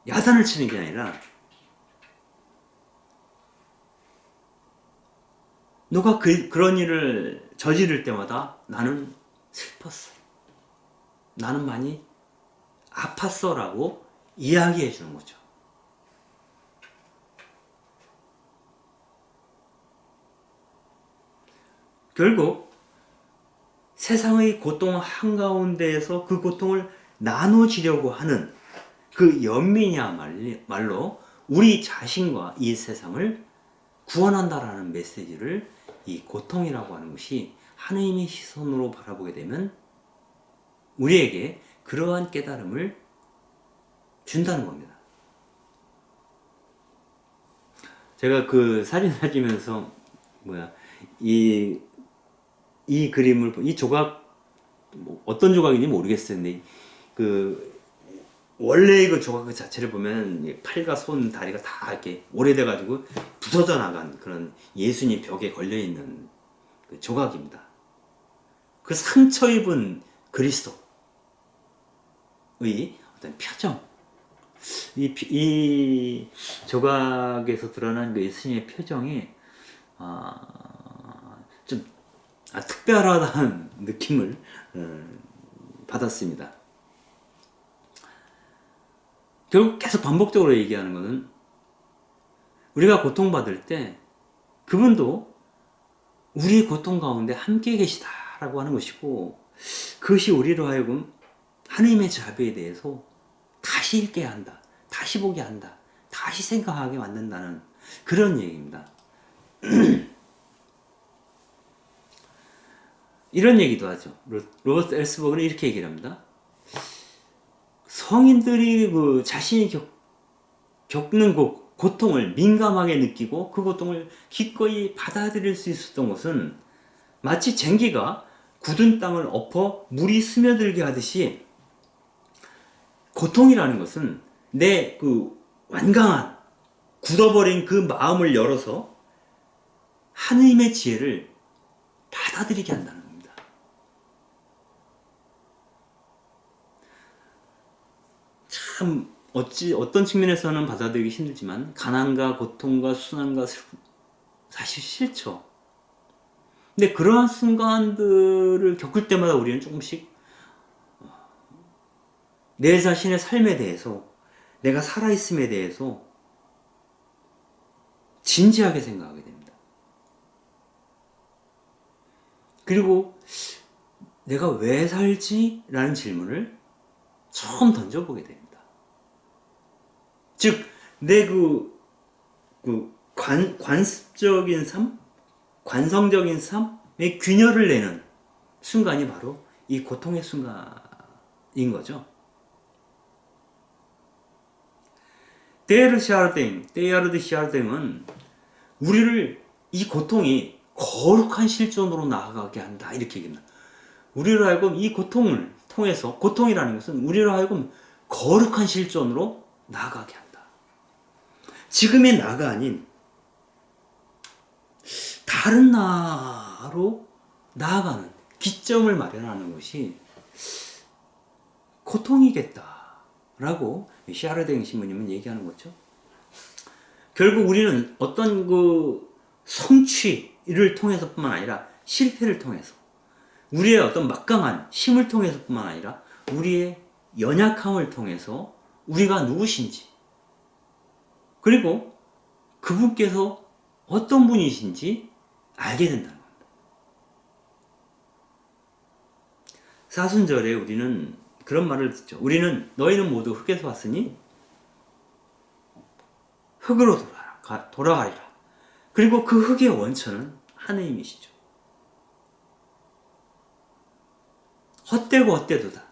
야단을 치는 게 아니라 너가 그런 일을 저지를 때마다 나는 슬펐어. 나는 많이 아팠어 라고 이야기해 주는 거죠. 결국 세상의 고통 한가운데에서 그 고통을 나눠지려고 하는 그 연민이야말로 우리 자신과 이 세상을 구원한다라는 메시지를 이 고통이라고 하는 것이 하느님의 시선으로 바라보게 되면 우리에게 그러한 깨달음을 준다는 겁니다. 제가 그 사진을 찍으면서 이 그림을 이 조각 어떤 조각인지 모르겠어요. 근데 그 원래 그 조각 자체를 보면 팔과 손, 다리가 다 이렇게 오래돼가지고 부서져 나간 그런 예수님 벽에 걸려 있는 그 조각입니다. 그 상처 입은 그리스도의 어떤 표정, 이 조각에서 드러난 그 예수님의 표정이 좀 특별하다는 느낌을 받았습니다. 결국 계속 반복적으로 얘기하는 것은 우리가 고통받을 때 그분도 우리의 고통 가운데 함께 계시다라고 하는 것이고 그것이 우리로 하여금 하나님의 자비에 대해서 다시 읽게 한다. 다시 보게 한다. 다시 생각하게 만든다는 그런 얘기입니다. 이런 얘기도 하죠. 로버트 엘스버그는 이렇게 얘기를 합니다. 성인들이 그 자신이 겪는 그 고통을 민감하게 느끼고 그 고통을 기꺼이 받아들일 수 있었던 것은 마치 쟁기가 굳은 땅을 엎어 물이 스며들게 하듯이 고통이라는 것은 내 그 완강한 굳어버린 그 마음을 열어서 하느님의 지혜를 받아들이게 한다는 겁니다. 참 어떤 측면에서는 받아들이기 힘들지만 가난과 고통과 순환과 슬픔 사실 싫죠. 근데 그러한 순간들을 겪을 때마다 우리는 조금씩 내 자신의 삶에 대해서 내가 살아있음에 대해서 진지하게 생각하게 됩니다. 그리고 내가 왜 살지? 라는 질문을 처음 던져보게 됩니다. 즉, 내 관습적인 삶, 관성적인 삶에 균열을 내는 순간이 바로 이 고통의 순간인 거죠. 테야르드 샤르댕은 우리를 이 고통이 거룩한 실존으로 나아가게 한다 이렇게 얘기합니다. 우리로 하여금 이 고통을 통해서 고통이라는 것은 우리로 하여금 거룩한 실존으로 나아가게 한다. 지금의 나가 아닌 다른 나로 나아가는 기점을 마련하는 것이 고통이겠다라고 샤르댕 신부님은 얘기하는 거죠. 결국 우리는 어떤 그 성취를 통해서뿐만 아니라 실패를 통해서 우리의 어떤 막강한 힘을 통해서뿐만 아니라 우리의 연약함을 통해서 우리가 누구신지 그리고 그분께서 어떤 분이신지 알게 된다는 겁니다. 사순절에 우리는 그런 말을 듣죠. 우리는 너희는 모두 흙에서 왔으니 흙으로 돌아가리라. 그리고 그 흙의 원천은 하느님이시죠. 헛되고 헛되도다.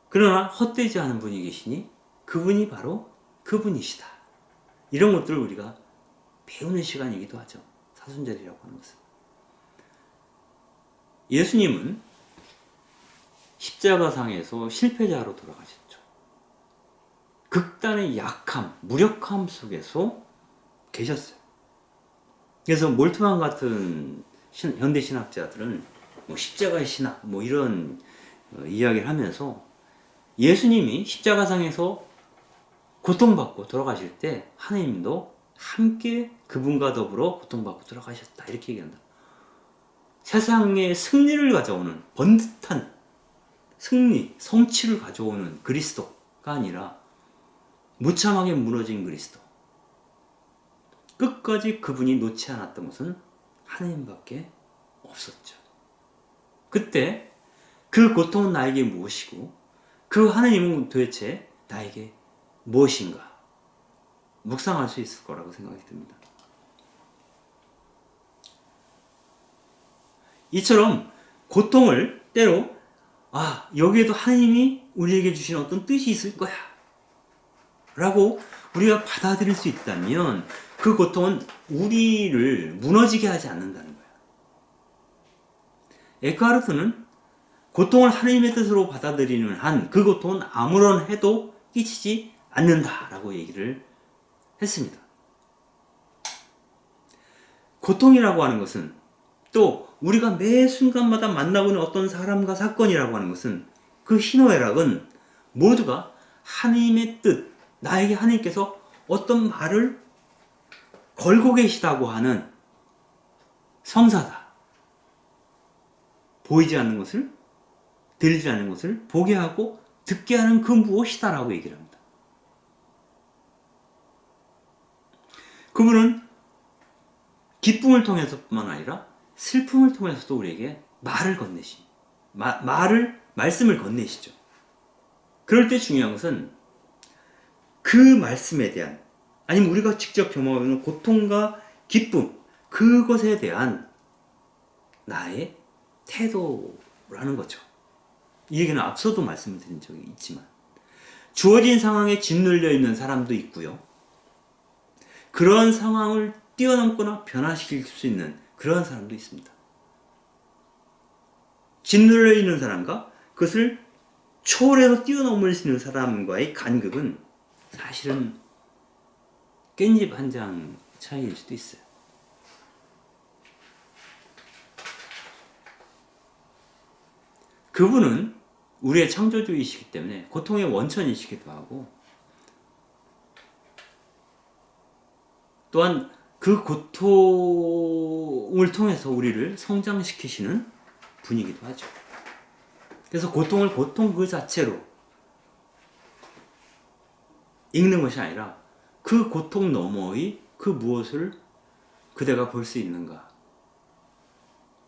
그러나 헛되지 않은 분이 계시니 그분이 바로 그분이시다. 이런 것들을 우리가 배우는 시간이기도 하죠. 사순절이라고 하는 것은. 예수님은 십자가상에서 실패자로 돌아가셨죠. 극단의 약함, 무력함 속에서 계셨어요. 그래서 몰트만 같은 현대 신학자들은 뭐 십자가의 신학 뭐 이런 이야기를 하면서 예수님이 십자가상에서 고통받고 돌아가실 때 하나님도 함께 그분과 더불어 고통받고 돌아가셨다 이렇게 얘기한다. 세상에 승리를 가져오는 번듯한 승리, 성취를 가져오는 그리스도가 아니라 무참하게 무너진 그리스도. 끝까지 그분이 놓지 않았던 것은 하나님밖에 없었죠. 그때 그 고통은 나에게 무엇이고 그 하나님은 도대체 나에게 무엇인가 묵상할 수 있을 거라고 생각이 듭니다. 이처럼 고통을 때로 여기에도 하나님이 우리에게 주신 어떤 뜻이 있을 거야 라고 우리가 받아들일 수 있다면 그 고통은 우리를 무너지게 하지 않는다는 거예요. 에크하르트는 고통을 하나님의 뜻으로 받아들이는 한 그 고통은 아무런 해도 끼치지 않는다라고 얘기를 했습니다. 고통이라고 하는 것은 또 우리가 매 순간마다 만나고 있는 어떤 사람과 사건이라고 하는 것은 그 희노애락은 모두가 하나님의 뜻, 나에게 하나님께서 어떤 말을 걸고 계시다고 하는 성사다. 보이지 않는 것을, 들리지 않는 것을 보게 하고 듣게 하는 그 무엇이다라고 얘기를 합니다. 그분은 기쁨을 통해서뿐만 아니라 슬픔을 통해서도 우리에게 말을 말씀을 건네시죠. 그럴 때 중요한 것은 그 말씀에 대한 아니면 우리가 직접 경험하는 고통과 기쁨 그것에 대한 나의 태도라는 거죠. 이 얘기는 앞서도 말씀을 드린 적이 있지만 주어진 상황에 짓눌려 있는 사람도 있고요. 그런 상황을 뛰어넘거나 변화시킬 수 있는 그런 사람도 있습니다. 짓눌려 있는 사람과 그것을 초월해서 뛰어넘을 수 있는 사람과의 간극은 사실은 깻잎 한 장 차이일 수도 있어요. 그분은 우리의 창조주이시기 때문에 고통의 원천이시기도 하고 또한 그 고통을 통해서 우리를 성장시키시는 분이기도 하죠. 그래서 고통을 고통 그 자체로 읽는 것이 아니라 그 고통 너머의 그 무엇을 그대가 볼 수 있는가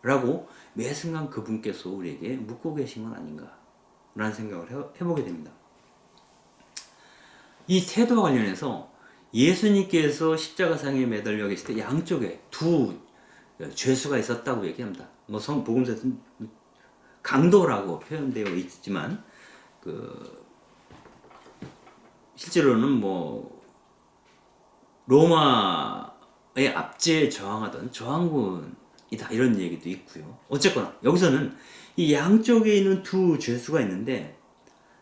라고 매 순간 그분께서 우리에게 묻고 계신 건 아닌가 라는 생각을 해보게 됩니다. 이 태도와 관련해서 예수님께서 십자가상에 매달려 계실 때 양쪽에 두 죄수가 있었다고 얘기합니다. 뭐 복음서에서는 강도라고 표현되어 있지만 실제로는 뭐 로마의 압제에 저항하던 저항군이다 이런 얘기도 있고요. 어쨌거나 여기서는 이 양쪽에 있는 두 죄수가 있는데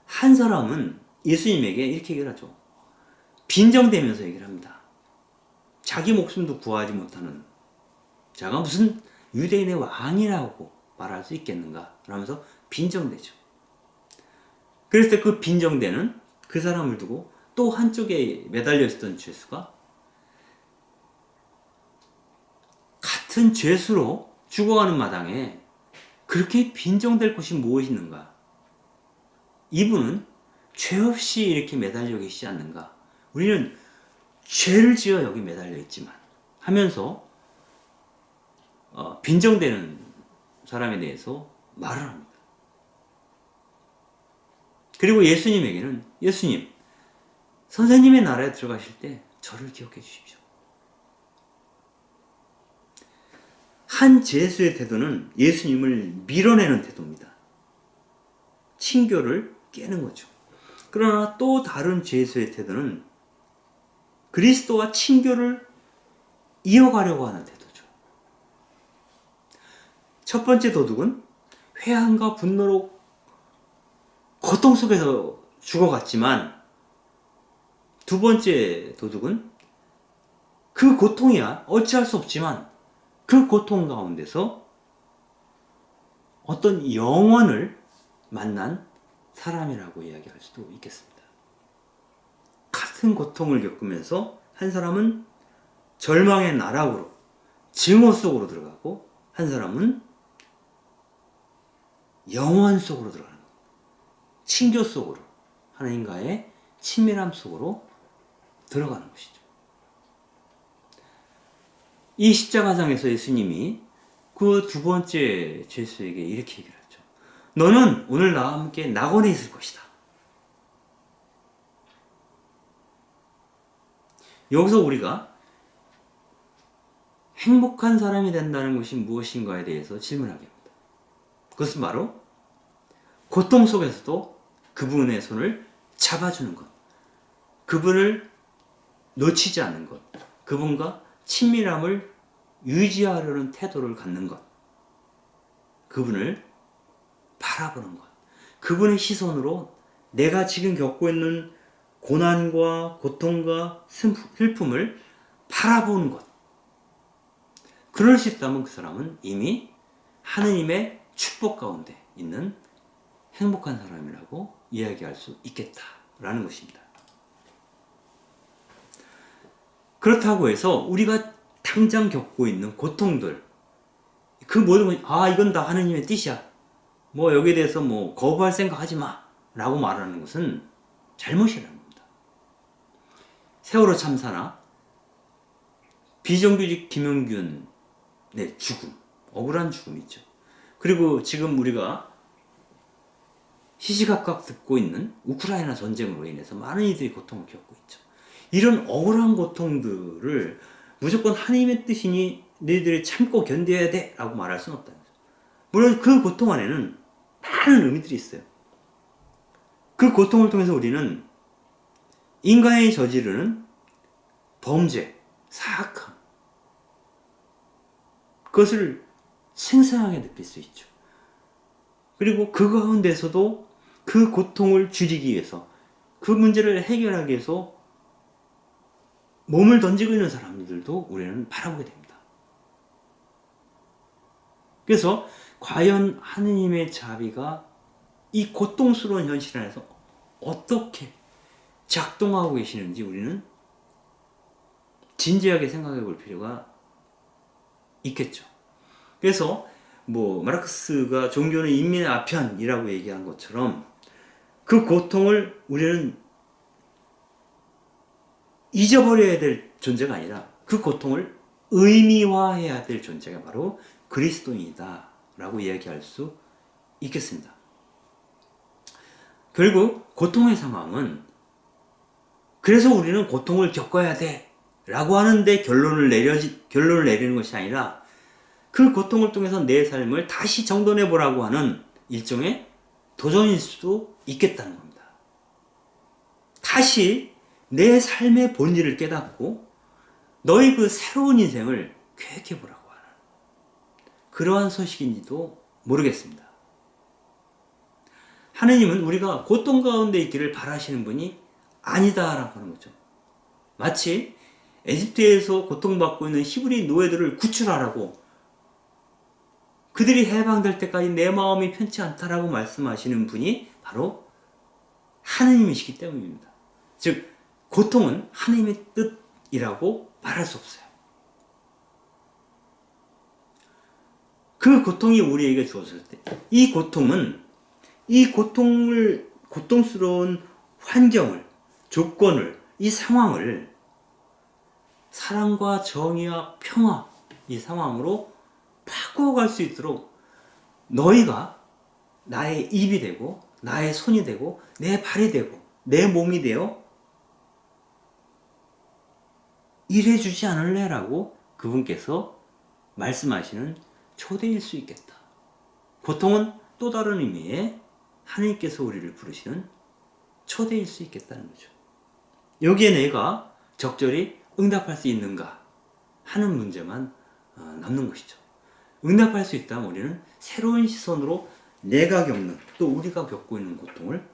한 사람은 예수님에게 이렇게 얘기를 하죠. 빈정대면서 얘기를 합니다. 자기 목숨도 구하지 못하는 자가 무슨 유대인의 왕이라고 말할 수 있겠는가 라면서 빈정대죠. 그랬을 때 그 빈정대는 그 사람을 두고 또 한쪽에 매달려 있었던 죄수가 같은 죄수로 죽어가는 마당에 그렇게 빈정될 곳이 무엇이 있는가? 이분은 죄 없이 이렇게 매달려 계시지 않는가? 우리는 죄를 지어 여기 매달려 있지만 하면서 빈정되는 사람에 대해서 말을 합니다. 그리고 예수님에게는 예수님, 선생님의 나라에 들어가실 때 저를 기억해 주십시오. 한 죄수의 태도는 예수님을 밀어내는 태도입니다. 친교를 깨는 거죠. 그러나 또 다른 죄수의 태도는 그리스도와 친교를 이어가려고 하는 태도죠. 첫 번째 도둑은 회한과 분노로 고통 속에서 죽어갔지만 두 번째 도둑은 그 고통이야 어찌할 수 없지만 그 고통 가운데서 어떤 영원을 만난 사람이라고 이야기할 수도 있겠습니다. 같은 고통을 겪으면서 한 사람은 절망의 나락으로 증오 속으로 들어가고 한 사람은 영원 속으로 들어가는 거예요. 친교 속으로 하나님과의 친밀함 속으로 들어가는 것이죠. 이 십자가상에서 예수님이 그 두 번째 죄수에게 이렇게 얘기를 하죠. 너는 오늘 나와 함께 낙원에 있을 것이다. 여기서 우리가 행복한 사람이 된다는 것이 무엇인가에 대해서 질문하게 합니다. 그것은 바로 고통 속에서도 그분의 손을 잡아주는 것, 그분을 놓치지 않는 것, 그분과 친밀함을 유지하려는 태도를 갖는 것, 그분을 바라보는 것, 그분의 시선으로 내가 지금 겪고 있는 고난과 고통과 슬픔을 바라보는 것. 그럴 수 있다면 그 사람은 이미 하느님의 축복 가운데 있는 행복한 사람이라고 이야기할 수 있겠다라는 것입니다. 그렇다고 해서 우리가 당장 겪고 있는 고통들, 그 모든 것, 이건 다 하느님의 뜻이야. 여기에 대해서 거부할 생각 하지 마. 라고 말하는 것은 잘못이라는 겁니다. 세월호 참사나 비정규직 김용균의 죽음, 억울한 죽음이죠. 그리고 지금 우리가 시시각각 듣고 있는 우크라이나 전쟁으로 인해서 많은 이들이 고통을 겪고 있죠. 이런 억울한 고통들을 무조건 하나님의 뜻이니 너희들이 참고 견뎌야 돼 라고 말할 수는 없다는 거죠. 물론 그 고통 안에는 많은 의미들이 있어요. 그 고통을 통해서 우리는 인간이 저지르는 범죄, 사악함, 그것을 생생하게 느낄 수 있죠. 그리고 그 가운데서도 그 고통을 줄이기 위해서, 그 문제를 해결하기 위해서 몸을 던지고 있는 사람들도 우리는 바라보게 됩니다. 그래서 과연 하느님의 자비가 이 고통스러운 현실 안에서 어떻게 작동하고 계시는지 우리는 진지하게 생각해 볼 필요가 있겠죠. 그래서 마르크스가 종교는 인민의 아편이라고 얘기한 것처럼 그 고통을 우리는 잊어버려야 될 존재가 아니라 그 고통을 의미화해야 될 존재가 바로 그리스도인이다 라고 이야기할 수 있겠습니다. 결국 고통의 상황은 그래서 우리는 고통을 겪어야 돼 라고 하는데 결론을 내리는 것이 아니라 그 고통을 통해서 내 삶을 다시 정돈해 보라고 하는 일종의 도전일 수도 있겠다는 겁니다. 다시 내 삶의 본질을 깨닫고 너의 그 새로운 인생을 계획해 보라고 하는 그러한 소식인지도 모르겠습니다. 하느님은 우리가 고통 가운데 있기를 바라시는 분이 아니다라고 하는 거죠. 마치 에집트에서 고통받고 있는 히브리 노예들을 구출하라고, 그들이 해방될 때까지 내 마음이 편치 않다라고 말씀하시는 분이 바로 하느님이시기 때문입니다. 즉 고통은 하느님의 뜻이라고 말할 수 없어요. 그 고통이 우리에게 주어졌을 때 이 고통은 이 고통스러운 환경을, 조건을, 이 상황을 사랑과 정의와 평화, 이 상황으로 바꿔갈 수 있도록 너희가 나의 입이 되고 나의 손이 되고 내 발이 되고 내 몸이 되어 일해주지 않을래? 라고 그분께서 말씀하시는 초대일 수 있겠다. 고통은 또 다른 의미의 하나님께서 우리를 부르시는 초대일 수 있겠다는 거죠. 여기에 내가 적절히 응답할 수 있는가 하는 문제만 남는 것이죠. 응답할 수 있다면 우리는 새로운 시선으로 내가 겪는, 또 우리가 겪고 있는 고통을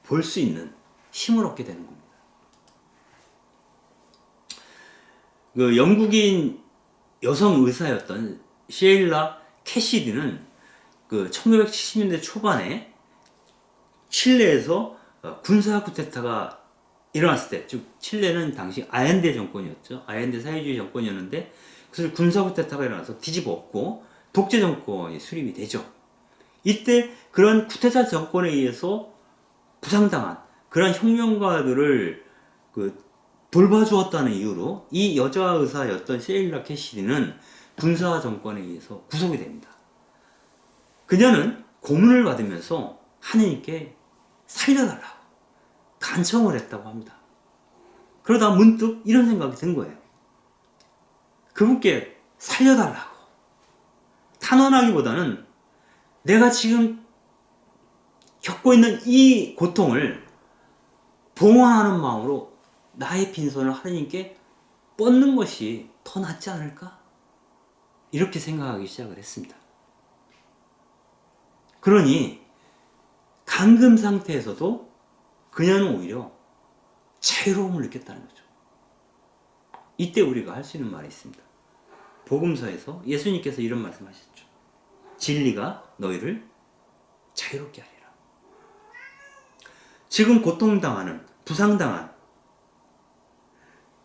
볼 수 있는 힘을 얻게 되는 겁니다. 그 영국인 여성 의사였던 시에일라 캐시디는 그 1970년대 초반에 칠레에서 군사 쿠데타가 일어났을 때, 즉 칠레는 당시 아엔데 정권이었죠. 아엔데 사회주의 정권이었는데 그래서 군사 쿠데타가 일어나서 뒤집어 엎고 독재 정권이 수립이 되죠. 이때 그런 쿠데타 정권에 의해서 부상당한 그런 혁명가들을 돌봐주었다는 이유로 이 여자 의사였던 시에일라 캐시디는 군사 정권에 의해서 구속이 됩니다. 그녀는 고문을 받으면서 하느님께 살려달라고 간청을 했다고 합니다. 그러다 문득 이런 생각이 든 거예요. 그분께 살려달라고 탄원하기보다는 내가 지금 겪고 있는 이 고통을 봉헌하는 마음으로 나의 빈손을 하느님께 뻗는 것이 더 낫지 않을까? 이렇게 생각하기 시작을 했습니다. 그러니 감금 상태에서도 그녀는 오히려 자유로움을 느꼈다는 거죠. 이때 우리가 할 수 있는 말이 있습니다. 복음서에서 예수님께서 이런 말씀하셨죠. 진리가 너희를 자유롭게 하리라. 지금 고통당하는, 부상당한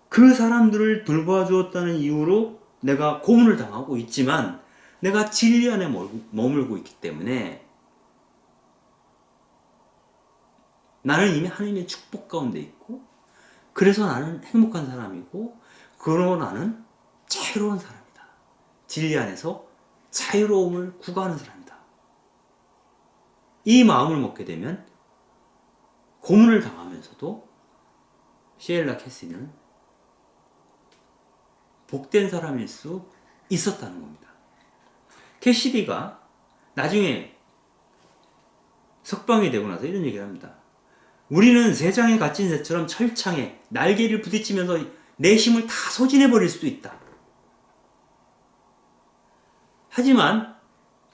그 사람들을 돌봐주었다는 이유로 내가 고문을 당하고 있지만 내가 진리 안에 머물고 있기 때문에 나는 이미 하나님의 축복 가운데 있고, 그래서 나는 행복한 사람이고, 그러고 나는 자유로운 사람이다. 진리 안에서 자유로움을 구가하는 사람이다. 이 마음을 먹게 되면 고문을 당하면서도 시엘라 캐시는 복된 사람일 수 있었다는 겁니다. 캐시디가 나중에 석방이 되고 나서 이런 얘기를 합니다. 우리는 세상에 갇힌 새처럼 철창에 날개를 부딪히면서 내 힘을 다 소진해버릴 수도 있다. 하지만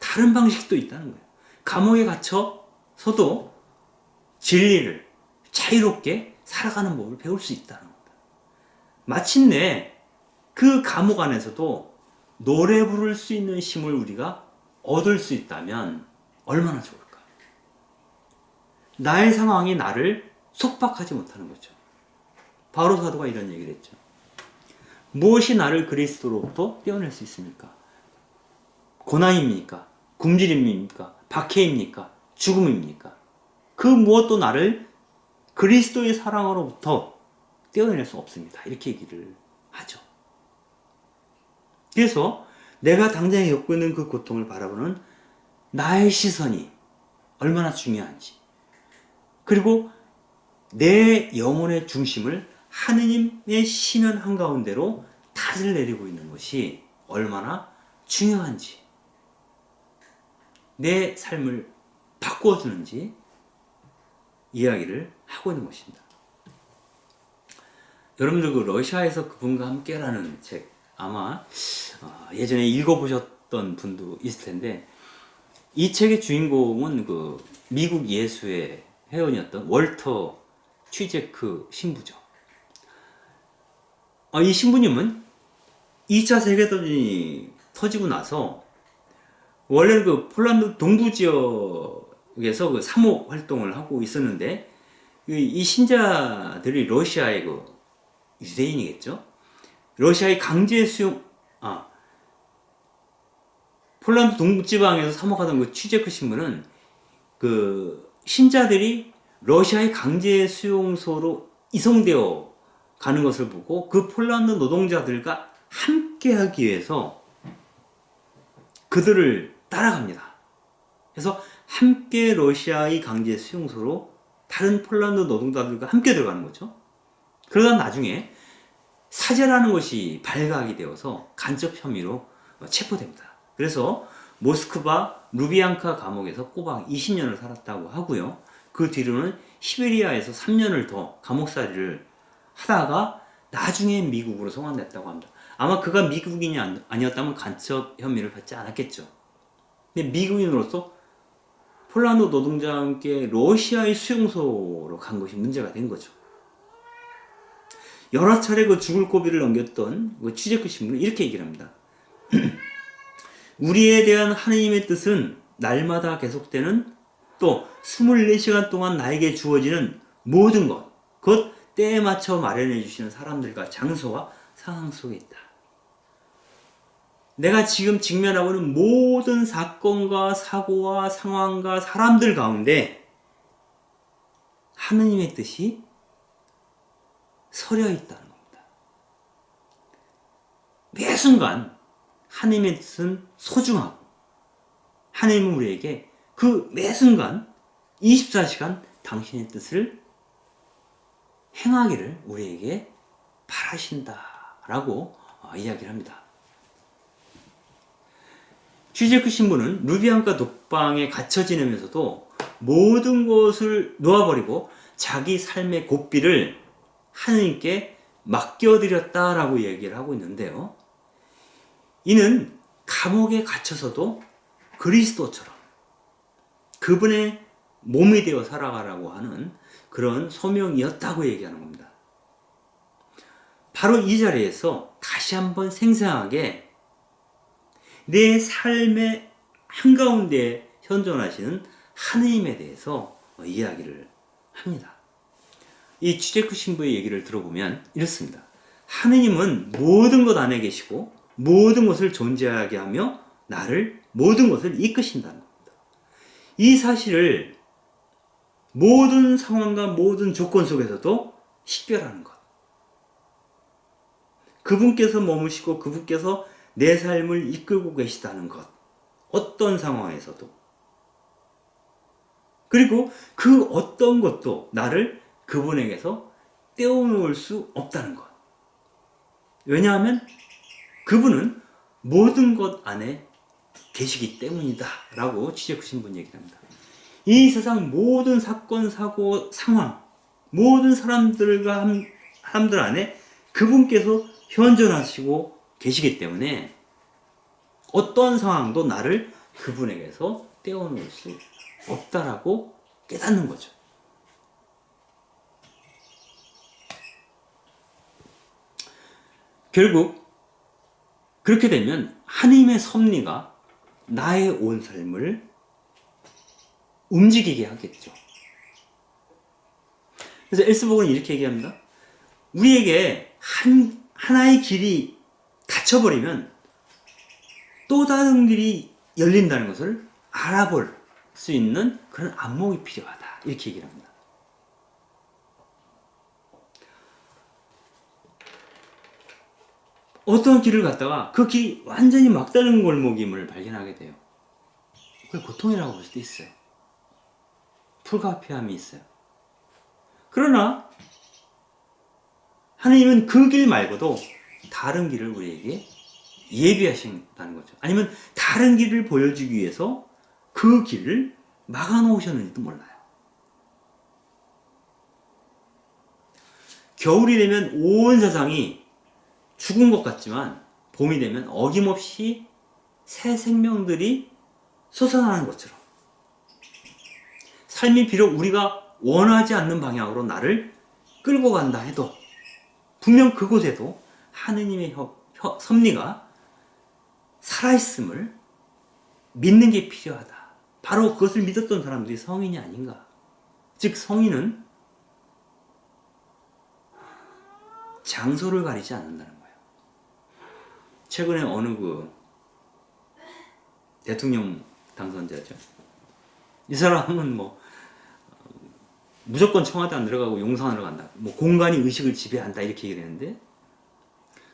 다른 방식도 있다는 거예요. 감옥에 갇혀서도 진리를 자유롭게 살아가는 법을 배울 수 있다는 겁니다. 마침내 그 감옥 안에서도 노래 부를 수 있는 힘을 우리가 얻을 수 있다면 얼마나 좋을까? 나의 상황이 나를 속박하지 못하는 거죠. 바로 사도가 이런 얘기를 했죠. 무엇이 나를 그리스도로부터 떼어낼 수 있습니까? 고난입니까? 굶주림입니까? 박해입니까? 죽음입니까? 그 무엇도 나를 그리스도의 사랑으로부터 떼어낼 수 없습니다. 이렇게 얘기를 하죠. 그래서 내가 당장 겪고 있는 그 고통을 바라보는 나의 시선이 얼마나 중요한지, 그리고 내 영혼의 중심을 하느님의 심연 한가운데로 탓을 내리고 있는 것이 얼마나 중요한지, 내 삶을 바꿔주는지 이야기를 하고 있는 것입니다. 여러분들 그 러시아에서 그분과 함께라는 책 아마 예전에 읽어보셨던 분도 있을 텐데, 이 책의 주인공은 그 미국 예수의 회원이었던 월터 취제크 신부죠. 이 신부님은 2차 세계대전이 터지고 나서 원래는 그 폴란드 동부 지역에서 그 사목 활동을 하고 있었는데 이 신자들이 러시아의 그 유대인이겠죠? 러시아의 강제 수용, 폴란드 동부지방에서 사목하던 그 취재크 신문은 그 신자들이 러시아의 강제 수용소로 이송되어 가는 것을 보고 그 폴란드 노동자들과 함께 하기 위해서 그들을 따라갑니다. 그래서 함께 러시아의 강제 수용소로 다른 폴란드 노동자들과 함께 들어가는 거죠. 그러다 나중에 사제라는 것이 발각이 되어서 간첩 혐의로 체포됩니다. 그래서 모스크바 루비앙카 감옥에서 꼬박 20년을 살았다고 하고요. 그 뒤로는 시베리아에서 3년을 더 감옥살이를 하다가 나중에 미국으로 송환됐다고 합니다. 아마 그가 미국인이 아니었다면 간첩 혐의를 받지 않았겠죠. 근데 미국인으로서 폴란드 노동자와 함께 러시아의 수용소로 간 것이 문제가 된 거죠. 여러 차례 그 죽을 고비를 넘겼던 그 취재크 신문은 이렇게 얘기를 합니다. 우리에 대한 하느님의 뜻은 날마다 계속되는 또 24시간 동안 나에게 주어지는 모든 것, 곧 때에 맞춰 마련해 주시는 사람들과 장소와 상황 속에 있다. 내가 지금 직면하고 있는 모든 사건과 사고와 상황과 사람들 가운데 하느님의 뜻이 서려 있다는 겁니다. 매 순간 하느님의 뜻은 소중하고 하느님은 우리에게 그 매 순간 24시간 당신의 뜻을 행하기를 우리에게 바라신다라고 이야기를 합니다. 취재크 신부는 루비앙카 독방에 갇혀 지내면서도 모든 것을 놓아버리고 자기 삶의 고삐를 하느님께 맡겨드렸다라고 얘기를 하고 있는데요. 이는 감옥에 갇혀서도 그리스도처럼 그분의 몸이 되어 살아가라고 하는 그런 소명이었다고 얘기하는 겁니다. 바로 이 자리에서 다시 한번 생생하게 내 삶의 한가운데 현존하시는 하느님에 대해서 이야기를 합니다. 이 취재크 신부의 얘기를 들어보면 이렇습니다. 하느님은 모든 것 안에 계시고 모든 것을 존재하게 하며 나를 모든 것을 이끄신다는 겁니다. 이 사실을 모든 상황과 모든 조건 속에서도 식별하는 것. 그분께서 머무시고 그분께서 내 삶을 이끌고 계시다는 것. 어떤 상황에서도. 그리고 그 어떤 것도 나를 그분에게서 떼어놓을 수 없다는 것. 왜냐하면 그분은 모든 것 안에 계시기 때문이다 라고 취재크 신분 얘기를 합니다. 이 세상 모든 사건, 사고, 상황, 모든 사람들 안에 그분께서 현존하시고 계시기 때문에 어떤 상황도 나를 그분에게서 떼어놓을 수 없다라고 깨닫는 거죠. 결국 그렇게 되면 하나님의 섭리가 나의 온 삶을 움직이게 하겠죠. 그래서 엘스복은 이렇게 얘기합니다. 우리에게 하나의 길이 닫혀버리면 또 다른 길이 열린다는 것을 알아볼 수 있는 그런 안목이 필요하다. 이렇게 얘기를 합니다. 어떤 길을 갔다가 그 길이 완전히 막다른 골목임을 발견하게 돼요. 그걸 고통이라고 볼 수도 있어요. 불가피함이 있어요. 그러나 하나님은 그 길 말고도 다른 길을 우리에게 예비하신다는 거죠. 아니면 다른 길을 보여주기 위해서 그 길을 막아놓으셨는지도 몰라요. 겨울이 되면 온 세상이 죽은 것 같지만 봄이 되면 어김없이 새 생명들이 솟아나는 것처럼 삶이 비록 우리가 원하지 않는 방향으로 나를 끌고 간다 해도 분명 그곳에도 하느님의 섭리가 살아있음을 믿는 게 필요하다. 바로 그것을 믿었던 사람들이 성인이 아닌가. 즉 성인은 장소를 가리지 않는다는 거예요. 최근에 어느 그 대통령 당선자죠. 이 사람은 뭐 무조건 청와대 안 들어가고 용산으로 간다. 뭐 공간이 의식을 지배한다 이렇게 얘기를 했는데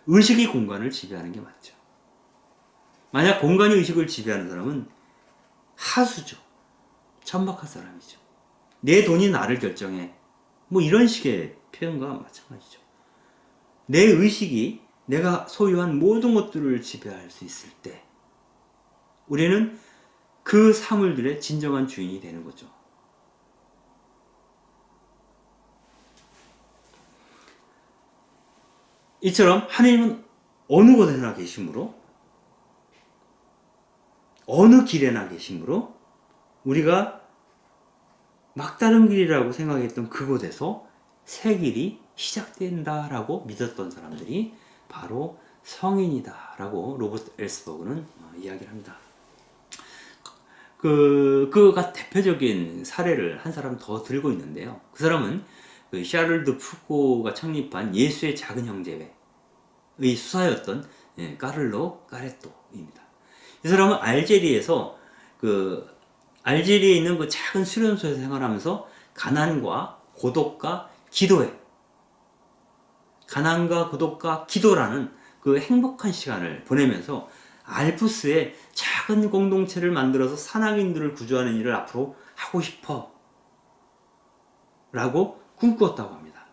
의식이 공간을 지배하는 게 맞죠. 만약 공간이 의식을 지배하는 사람은 하수죠. 천박한 사람이죠. 내 돈이 나를 결정해. 뭐 이런 식의 표현과 마찬가지죠. 내 의식이 내가 소유한 모든 것들을 지배할 수 있을 때 우리는 그 사물들의 진정한 주인이 되는 거죠. 이처럼 하나님은 어느 곳에나 계시므로 어느 길에나 계시므로 우리가 막다른 길이라고 생각했던 그곳에서 새 길이 시작된다라고 믿었던 사람들이 바로 성인이다라고 로버트 엘스버그는 이야기를 합니다. 그가 대표적인 사례를 한 사람 더 들고 있는데요. 그 사람은 그 샤를드 푸코가 창립한 예수의 작은 형제의 수사였던 까를로 까레토입니다. 이 사람은 알제리에서 알제리에 있는 그 작은 수련소에서 생활하면서 가난과 고독과 기도라는 그 행복한 시간을 보내면서 알프스에 작은 공동체를 만들어서 산악인들을 구조하는 일을 앞으로 하고 싶어 라고 꿈꾸었다고 합니다.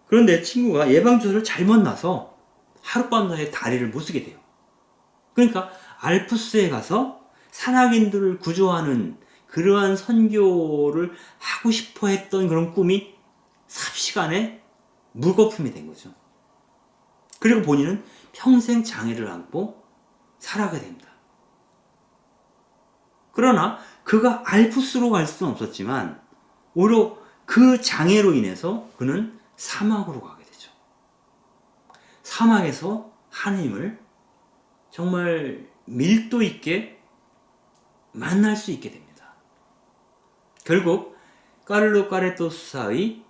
그런데 친구가 예방주사를 잘못 놔서 하룻밤 사이에 다리를 못 쓰게 돼요. 그러니까 알프스에 가서 산악인들을 구조하는 그러한 선교를 하고 싶어 했던 그런 꿈이 삽시간에 물거품이 된 거죠. 그리고 본인은 평생 장애를 안고 살아가게 됩니다. 그러나 그가 알프스로 갈 수는 없었지만 오히려 그 장애로 인해서 그는 사막으로 가게 되죠. 사막에서 하나님을 정말 밀도 있게 만날 수 있게 됩니다. 결국 까를로 까레토 수사의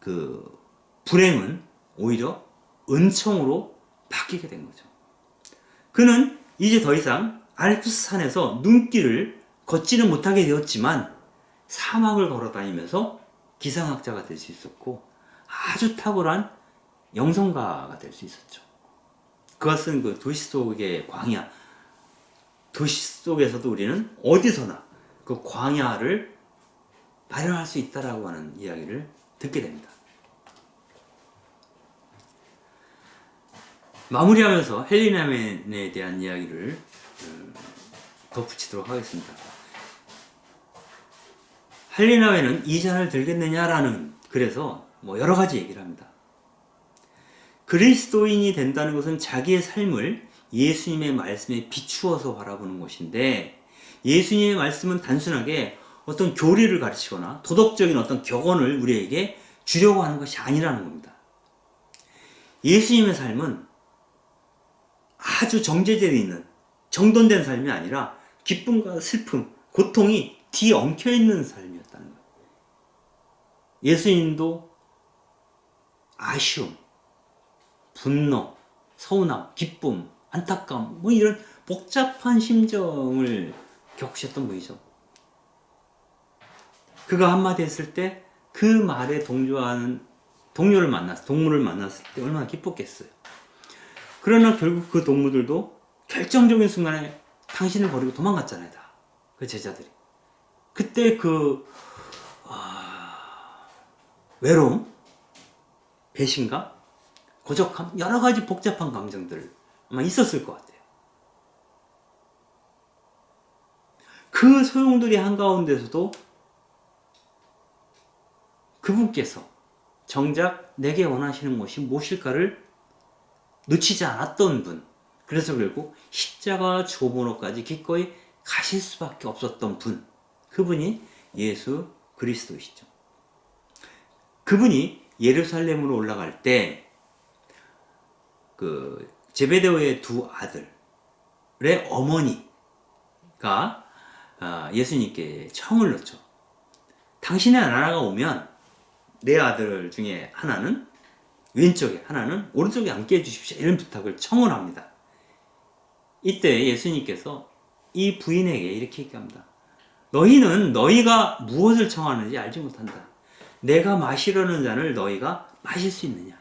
그 불행은 오히려 은총으로 바뀌게 된 거죠. 그는 이제 더 이상 알프스 산에서 눈길을 걷지는 못하게 되었지만 사막을 걸어다니면서 기상학자가 될 수 있었고 아주 탁월한 영성가가 될 수 있었죠. 그것은 그 도시 속의 광야, 도시 속에서도 우리는 어디서나 그 광야를 발현할 수 있다라고 하는 이야기를 듣게 됩니다. 마무리하면서 헬리나맨에 대한 이야기를 덧붙이도록 하겠습니다. 헬리나맨은 이 잔을 들겠느냐라는 그래서 뭐 여러 가지 얘기를 합니다. 그리스도인이 된다는 것은 자기의 삶을 예수님의 말씀에 비추어서 바라보는 것인데 예수님의 말씀은 단순하게 어떤 교리를 가르치거나 도덕적인 어떤 격언을 우리에게 주려고 하는 것이 아니라는 겁니다. 예수님의 삶은 아주 정제되어 있는 정돈된 삶이 아니라 기쁨과 슬픔, 고통이 뒤엉켜 있는 삶이었다는 거예요. 예수님도 아쉬움, 분노, 서운함, 기쁨, 안타까움 뭐 이런 복잡한 심정을 겪으셨던 분이죠. 그가 한마디 했을 때 그 말에 동조하는 동물을 만났을 때 얼마나 기뻤겠어요. 그러나 결국 그 동물들도 결정적인 순간에 당신을 버리고 도망갔잖아요. 다. 그 제자들이. 그때 외로움, 배신감, 고적함, 여러 가지 복잡한 감정들 아마 있었을 것 같아요. 그 소용돌이 한가운데서도 그분께서 정작 내게 원하시는 것이 무엇일까를 놓치지 않았던 분, 그래서 결국 십자가 조문호까지 기꺼이 가실 수밖에 없었던 분, 그분이 예수 그리스도이시죠. 그분이 예루살렘으로 올라갈 때 그 제베데오의 두 아들의 어머니가 예수님께 청을 넣죠. 당신의 나라가 오면 내 아들 중에 하나는 왼쪽에, 하나는 오른쪽에 앉게 해주십시오. 이런 부탁을 청원합니다. 이때 예수님께서 이 부인에게 이렇게 얘기합니다. 너희는 너희가 무엇을 청하는지 알지 못한다. 내가 마시려는 잔을 너희가 마실 수 있느냐.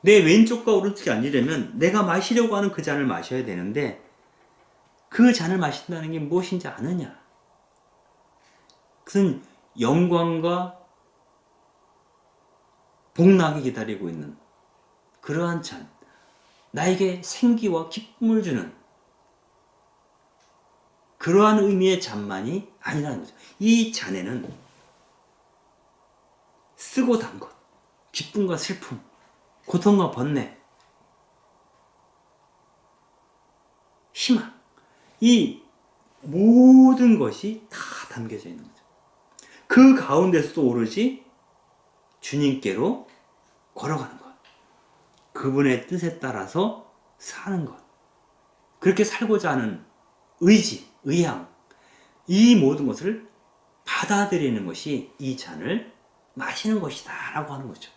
내 왼쪽과 오른쪽에 앉으려면 내가 마시려고 하는 그 잔을 마셔야 되는데 그 잔을 마신다는 게 무엇인지 아느냐. 그것은 영광과 복락이 기다리고 있는 그러한 잔, 나에게 생기와 기쁨을 주는 그러한 의미의 잔만이 아니라는 거죠. 이 잔에는 쓰고 단 것, 기쁨과 슬픔, 고통과 번뇌, 희망, 이 모든 것이 다 담겨져 있는 거죠. 그 가운데서도 오로지 주님께로 걸어가는 것, 그분의 뜻에 따라서 사는 것, 그렇게 살고자 하는 의지, 의향, 이 모든 것을 받아들이는 것이 이 잔을 마시는 것이다 라고 하는 거죠.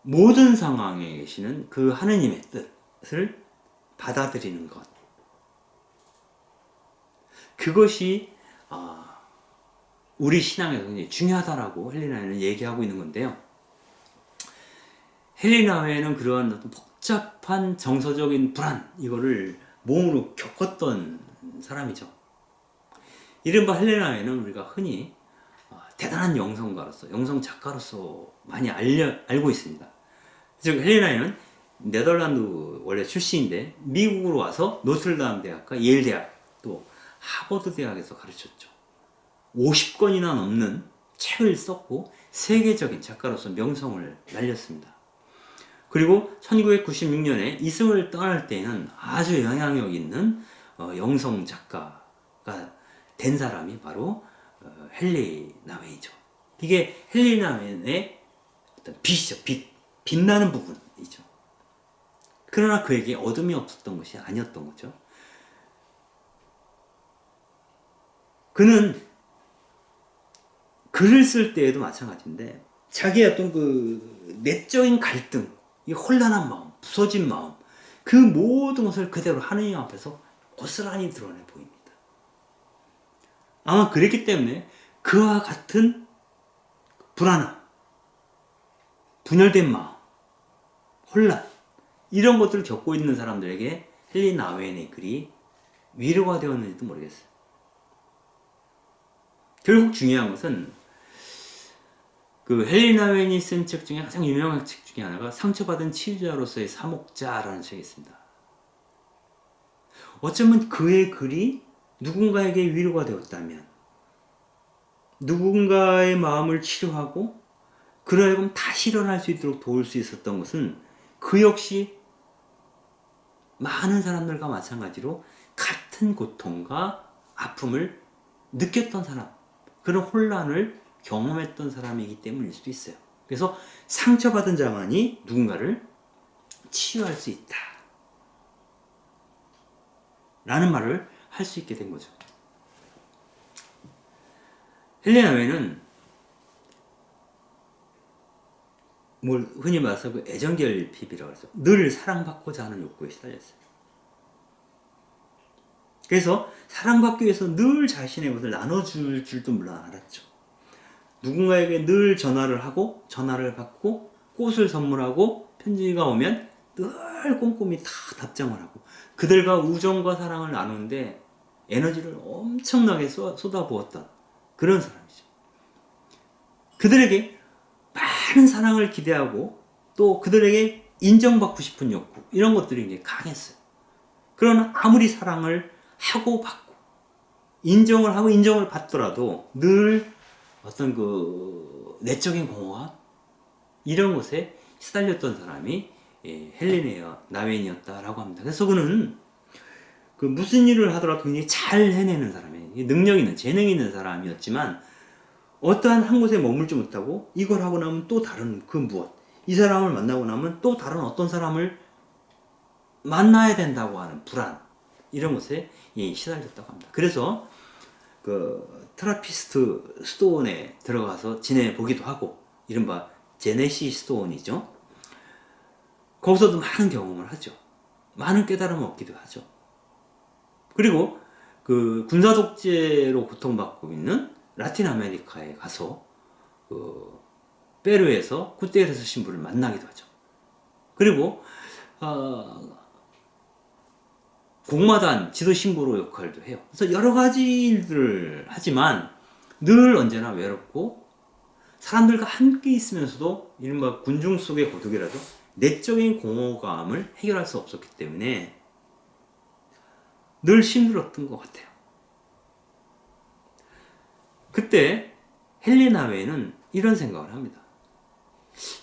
모든 상황에 계시는 그 하느님의 뜻을 받아들이는 것, 그것이 우리 신앙에서 굉장히 중요하다라고 헬리나회는 얘기하고 있는 건데요. 헬리나회는 그러한 어떤 복잡한 정서적인 불안, 이거를 몸으로 겪었던 사람이죠. 이른바 헬리나회는 우리가 흔히 대단한 영성가로서, 영성 작가로서 많이 알고 있습니다. 즉 헬리나회는 네덜란드 원래 출신인데 미국으로 와서 노틀담 대학과 예일 대학, 또 하버드 대학에서 가르쳤죠. 50권이나 넘는 책을 썼고 세계적인 작가로서 명성을 날렸습니다. 그리고 1996년에 이승을 떠날 때에는 아주 영향력 있는 영성 작가가 된 사람이 바로 헬리나웨이죠. 이게 헬리나웨이의 어떤 빛이죠. 빛나는 부분이죠. 그러나 그에게 어둠이 없었던 것이 아니었던 거죠. 그는 글을 쓸 때에도 마찬가지인데 자기의 어떤 그 내적인 갈등, 이 혼란한 마음, 부서진 마음, 그 모든 것을 그대로 하느님 앞에서 고스란히 드러내 보입니다. 아마 그랬기 때문에 그와 같은 불안함, 분열된 마음, 혼란, 이런 것들을 겪고 있는 사람들에게 헬리나웨인의 글이 위로가 되었는지도 모르겠어요. 결국 중요한 것은 그 헬리나웨인이 쓴 책 중에 가장 유명한 책 중에 하나가 상처받은 치유자로서의 사목자라는 책이 있습니다. 어쩌면 그의 글이 누군가에게 위로가 되었다면, 누군가의 마음을 치료하고 그로 하여금 다시 일어날 수 있도록 도울 수 있었던 것은 그 역시 많은 사람들과 마찬가지로 같은 고통과 아픔을 느꼈던 사람, 그런 혼란을 경험했던 사람이기 때문일 수도 있어요. 그래서 상처받은 자만이 누군가를 치유할 수 있다 라는 말을 할 수 있게 된 거죠. 헬리나웨는 뭘 흔히 말해서 그 애정결핍이라고 해서 늘 사랑받고자 하는 욕구에 시달렸어요. 그래서 사랑받기 위해서 늘 자신의 것을 나눠줄 줄도 몰라 알았죠. 누군가에게 늘 전화를 하고 전화를 받고 꽃을 선물하고 편지가 오면 늘 꼼꼼히 다 답장을 하고 그들과 우정과 사랑을 나누는데 에너지를 엄청나게 쏟아부었던 그런 사람이죠. 그들에게 많은 사랑을 기대하고 또 그들에게 인정받고 싶은 욕구, 이런 것들이 이제 강했어요. 그러나 아무리 사랑을 하고 받고 인정을 하고 인정을 받더라도 늘 어떤 그 내적인 공허함, 이런 것에 시달렸던 사람이 헬리나웨인이었다라고 합니다. 그래서 그는 그 무슨 일을 하더라도 굉장히 잘 해내는 사람이에요. 능력 있는, 재능 있는 사람이었지만 어떠한 한 곳에 머물지 못하고 이걸 하고 나면 또 다른 그 무엇, 이 사람을 만나고 나면 또 다른 어떤 사람을 만나야 된다고 하는 불안, 이런 것에 시달렸다고 합니다. 그래서 그 트라피스트 스토온에 들어가서 지내보기도 하고, 이른바 제네시 스토온이죠. 거기서도 많은 경험을 하죠. 많은 깨달음을 얻기도 하죠. 그리고 그 군사 독재로 고통받고 있는 라틴 아메리카에 가서 그 페루에서 구테레스 신부를 만나기도 하죠. 그리고 공마단 지도 신부로 역할도 해요. 그래서 여러 가지 일들을 하지만 늘 언제나 외롭고 사람들과 함께 있으면서도 이른바 군중 속의 고독이라도 내적인 공허감을 해결할 수 없었기 때문에 늘 힘들었던 것 같아요. 그때 헬레나 웨이는 이런 생각을 합니다.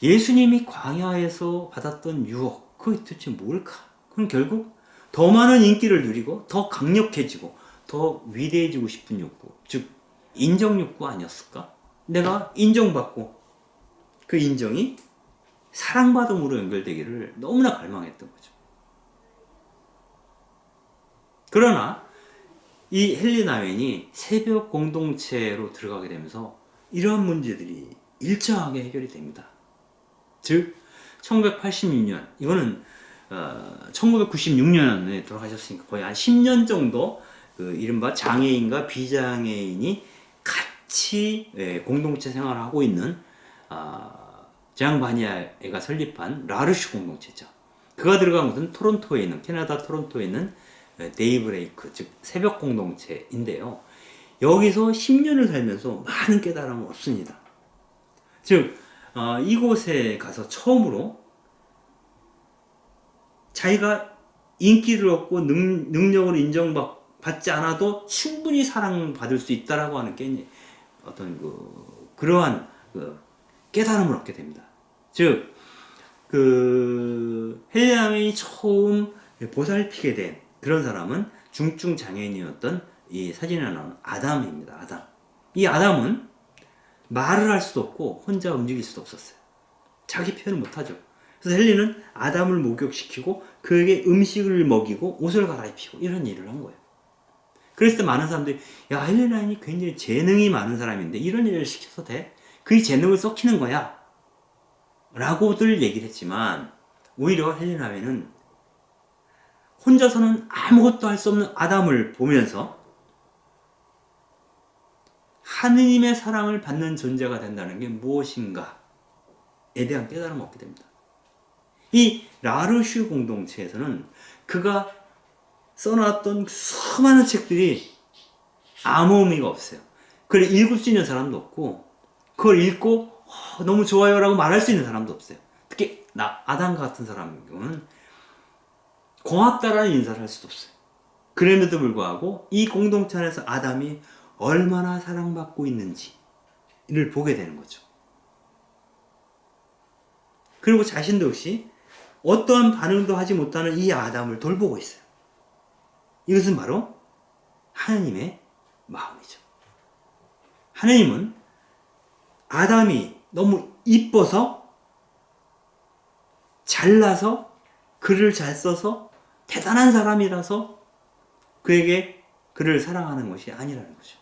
예수님이 광야에서 받았던 유혹, 그게 도대체 뭘까? 그럼 결국 더 많은 인기를 누리고 더 강력해지고 더 위대해지고 싶은 욕구, 즉 인정 욕구 아니었을까? 내가 인정받고 그 인정이 사랑받음으로 연결되기를 너무나 갈망했던 거죠. 그러나 이 헬레나 웬이 새벽 공동체로 들어가게 되면서 이러한 문제들이 일정하게 해결이 됩니다. 즉 1986년, 이거는 1996년에 돌아가셨으니까 거의 한 10년 정도 그 이른바 장애인과 비장애인이 같이 공동체 생활을 하고 있는 제앙 바니아에가 설립한 라르슈 공동체죠. 그가 들어간 곳은 토론토에 있는, 캐나다 토론토에 있는 데이브레이크, 즉 새벽 공동체인데요. 여기서 10년을 살면서 많은 깨달음을 얻습니다. 즉 이곳에 가서 처음으로 자기가 인기를 얻고 능력을 인정받지 않아도 충분히 사랑받을 수 있다라고 하는 게 어떤 그러한 깨달음을 얻게 됩니다. 즉 그 헬레나 웨이 처음 보살피게 된 그런 사람은 중증 장애인이었던 이 사진에 나오는 아담입니다. 아담. 이 아담은 말을 할 수도 없고 혼자 움직일 수도 없었어요. 자기 표현을 못하죠. 그래서 헬리는 아담을 목욕시키고 그에게 음식을 먹이고 옷을 갈아입히고 이런 일을 한 거예요. 그랬을 때 많은 사람들이 야, 헬레나인이 굉장히 재능이 많은 사람인데 이런 일을 시켜서 돼? 그 재능을 썩히는 거야 라고들 얘기를 했지만 오히려 헬레나인은 혼자서는 아무것도 할 수 없는 아담을 보면서 하느님의 사랑을 받는 존재가 된다는 게 무엇인가에 대한 깨달음을 얻게 됩니다. 이 라르슈 공동체에서는 그가 써놨던 수많은 책들이 아무 의미가 없어요. 그걸 읽을 수 있는 사람도 없고 그걸 읽고 너무 좋아요 라고 말할 수 있는 사람도 없어요. 특히 아담 같은 사람의 경우는 고맙다라는 인사를 할 수도 없어요. 그럼에도 불구하고 이 공동체 안에서 아담이 얼마나 사랑받고 있는지를 보게 되는 거죠. 그리고 자신도 역시 어떠한 반응도 하지 못하는 이 아담을 돌보고 있어요. 이것은 바로 하나님의 마음이죠. 하나님은 아담이 너무 이뻐서 잘나서 글을 잘 써서 대단한 사람이라서 그에게 그를 사랑하는 것이 아니라는 거죠.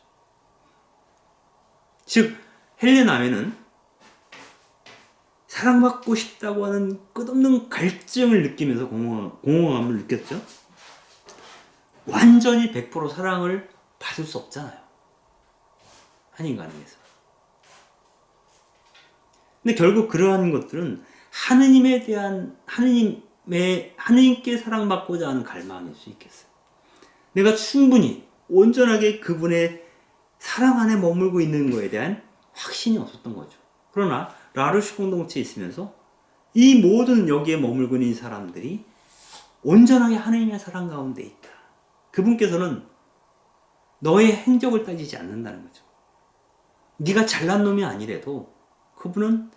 즉 헬레나 웨는 사랑받고 싶다고 하는 끝없는 갈증을 느끼면서 공허함을 느꼈죠. 완전히 100% 사랑을 받을 수 없잖아요. 한 인간에 의해서. 근데 결국 그러한 것들은 하느님에 대한 하느님께 사랑받고자 하는 갈망일 수 있겠어요. 내가 충분히 온전하게 그분의 사랑 안에 머물고 있는 것에 대한 확신이 없었던 거죠. 그러나 라르슈 공동체에 있으면서 이 모든 여기에 머물고 있는 사람들이 온전하게 하느님의 사랑 가운데 있다. 그분께서는 너의 행적을 따지지 않는다는 거죠. 네가 잘난 놈이 아니래도 그분은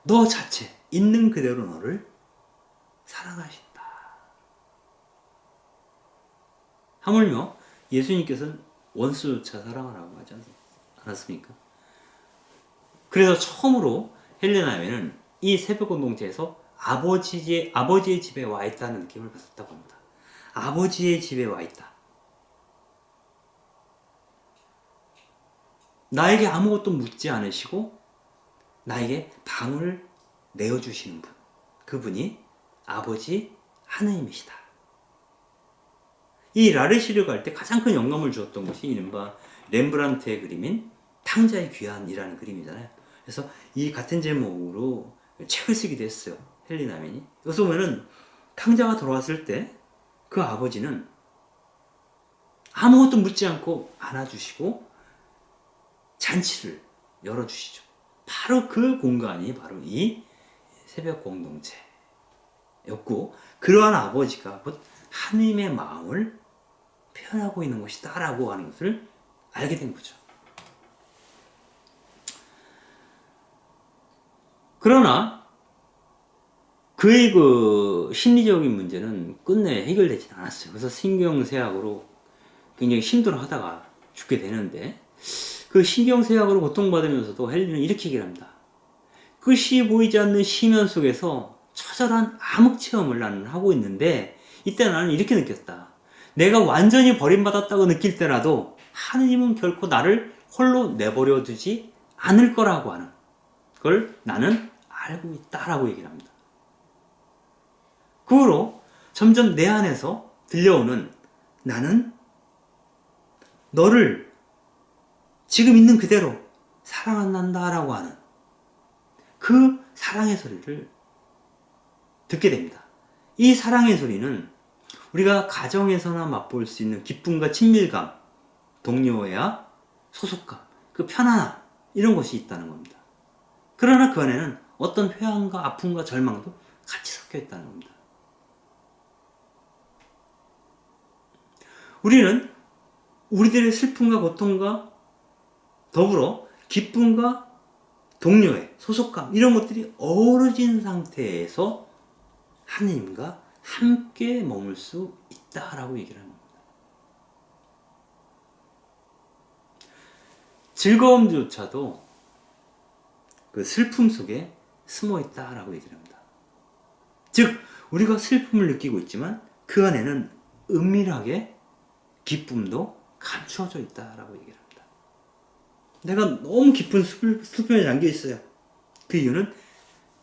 너 자체 있는 그대로 너를 사랑하신다. 하물며 예수님께서는 원수조차 사랑하라고 하지 않았습니까? 그래서 처음으로 헬레나 웨는 이 새벽 공동체에서 아버지의 집에 와 있다는 느낌을 받았다고 합니다. 아버지의 집에 와 있다. 나에게 아무것도 묻지 않으시고 나에게 방을 내어주시는 분, 그분이 아버지 하느님이시다. 이 라르시르가 할 때 가장 큰 영감을 주었던 것이 이른바 렘브란트의 그림인 탕자의 귀환이라는 그림이잖아요. 그래서 이 같은 제목으로 책을 쓰기도 했어요. 헨리 나멘이. 여기서 보면은 탕자가 돌아왔을 때 그 아버지는 아무것도 묻지 않고 안아주시고 잔치를 열어주시죠. 바로 그 공간이 바로 이 새벽 공동체였고, 그러한 아버지가 곧 하느님의 마음을 표현하고 있는 것이다 라고 하는 것을 알게 된 거죠. 그러나 그의 그 심리적인 문제는 끝내 해결되지 않았어요. 그래서 신경쇠약으로 굉장히 힘들어하다가 죽게 되는데, 그 신경쇠약으로 고통받으면서도 헨리는 이렇게 얘기를 합니다. 끝이 보이지 않는 심연 속에서 처절한 암흑체험을 나는 하고 있는데, 이때 나는 이렇게 느꼈다. 내가 완전히 버림받았다고 느낄 때라도 하느님은 결코 나를 홀로 내버려 두지 않을 거라고 하는 그걸 나는 알고 있다라고 얘기를 합니다. 그 후로 점점 내 안에서 들려오는, 나는 너를 지금 있는 그대로 사랑한다 라고 하는 그 사랑의 소리를 듣게 됩니다. 이 사랑의 소리는 우리가 가정에서나 맛볼 수 있는 기쁨과 친밀감, 동료애와 소속감, 그 편안함, 이런 것이 있다는 겁니다. 그러나 그 안에는 어떤 회한과 아픔과 절망도 같이 섞여 있다는 겁니다. 우리는 우리들의 슬픔과 고통과 더불어 기쁨과 동료애, 소속감, 이런 것들이 어우러진 상태에서 하느님과 함께 머물 수 있다라고 얘기를 합니다. 즐거움조차도 그 슬픔 속에 숨어 있다라고 얘기를 합니다. 즉, 우리가 슬픔을 느끼고 있지만 그 안에는 은밀하게 기쁨도 감추어져 있다라고 얘기를 합니다. 내가 너무 깊은 슬픔에 잠겨 있어요. 그 이유는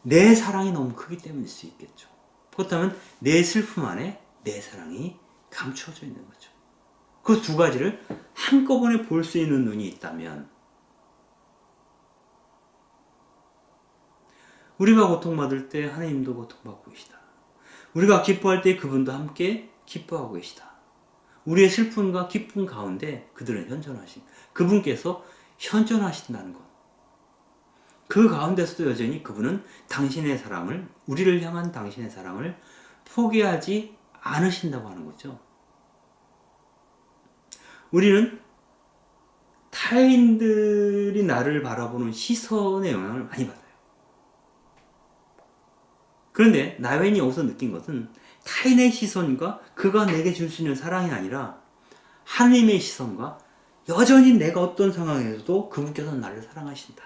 내 사랑이 너무 크기 때문일 수 있겠죠. 그렇다면 내 슬픔 안에 내 사랑이 감추어져 있는 거죠. 그 두 가지를 한꺼번에 볼 수 있는 눈이 있다면, 우리가 고통받을 때 하나님도 고통받고 계시다. 우리가 기뻐할 때 그분도 함께 기뻐하고 계시다. 우리의 슬픔과 기쁨 가운데 그들은 그분께서 현존하신다는 것. 그 가운데서도 여전히 그분은 당신의 사랑을, 우리를 향한 당신의 사랑을 포기하지 않으신다고 하는 거죠. 우리는 타인들이 나를 바라보는 시선의 영향을 많이 받아요. 그런데 나웬이 여기서 느낀 것은 타인의 시선과 그가 내게 줄 수 있는 사랑이 아니라 하나님의 시선과 여전히 내가 어떤 상황에서도 그분께서 나를 사랑하신다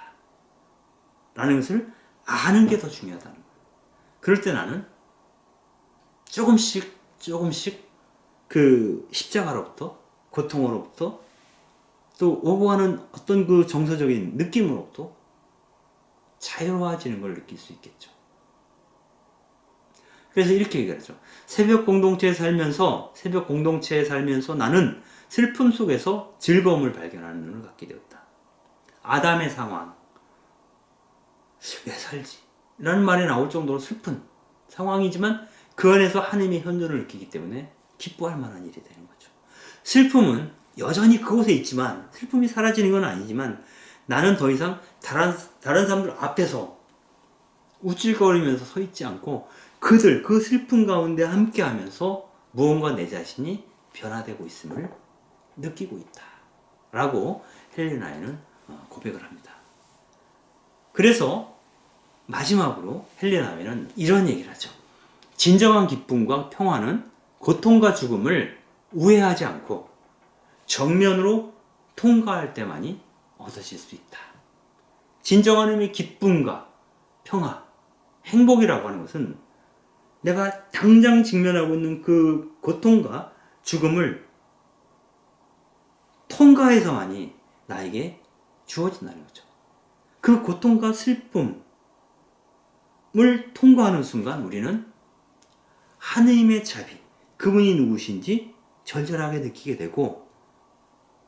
라는 것을 아는 게 더 중요하다는 거예요. 그럴 때 나는 조금씩 그 십자가로부터, 고통으로부터, 또 오고 가는 어떤 그 정서적인 느낌으로부터 자유로워지는 걸 느낄 수 있겠죠. 그래서 이렇게 얘기하죠. 새벽 공동체에 살면서 나는 슬픔 속에서 즐거움을 발견하는 눈을 갖게 되었다. 아담의 상황, 왜 살지? 라는 말이 나올 정도로 슬픈 상황이지만 그 안에서 하나님의 현존을 느끼기 때문에 기뻐할 만한 일이 되는 거죠. 슬픔은 여전히 그곳에 있지만, 슬픔이 사라지는 건 아니지만, 나는 더 이상 다른 사람들 앞에서 우쭐거리면서 서 있지 않고 그 슬픔 가운데 함께 하면서 무언가 내 자신이 변화되고 있음을 느끼고 있다 라고 헬레나에는 고백을 합니다. 그래서 마지막으로 헬레나에는 이런 얘기를 하죠. 진정한 기쁨과 평화는 고통과 죽음을 우회하지 않고 정면으로 통과할 때만이 얻어질 수 있다. 진정한 의미의 기쁨과 평화, 행복이라고 하는 것은 내가 당장 직면하고 있는 그 고통과 죽음을 통과해서만이 나에게 주어진다는 거죠. 그 고통과 슬픔을 통과하는 순간 우리는 하느님의 자비, 그분이 누구신지 절절하게 느끼게 되고,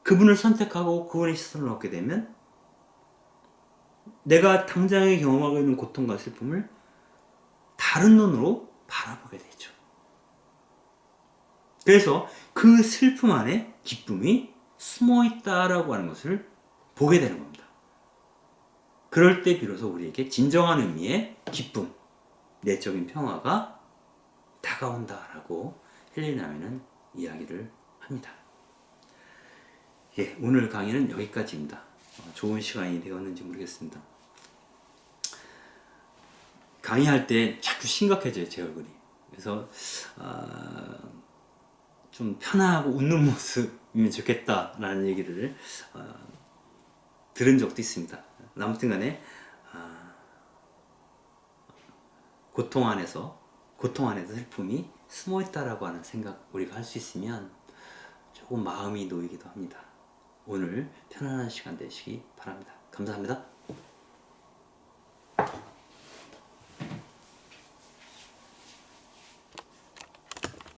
그분을 선택하고 그분의 시선을 얻게 되면 내가 당장에 경험하고 있는 고통과 슬픔을 다른 눈으로 바라보게 되죠. 그래서 그 슬픔 안에 기쁨이 숨어 있다라고 하는 것을 보게 되는 겁니다. 그럴 때 비로소 우리에게 진정한 의미의 기쁨, 내적인 평화가 다가온다라고 헬레나는 이야기를 합니다. 예, 오늘 강의는 여기까지입니다. 좋은 시간이 되었는지 모르겠습니다. 강의할 때 자꾸 심각해져요, 제 얼굴이. 그래서 좀 편하고 웃는 모습이면 좋겠다라는 얘기를 들은 적도 있습니다. 아무튼 간에 고통 안에서 슬픔이 숨어 있다라고 하는 생각 우리가 할 수 있으면 조금 마음이 놓이기도 합니다. 오늘 편안한 시간 되시기 바랍니다. 감사합니다.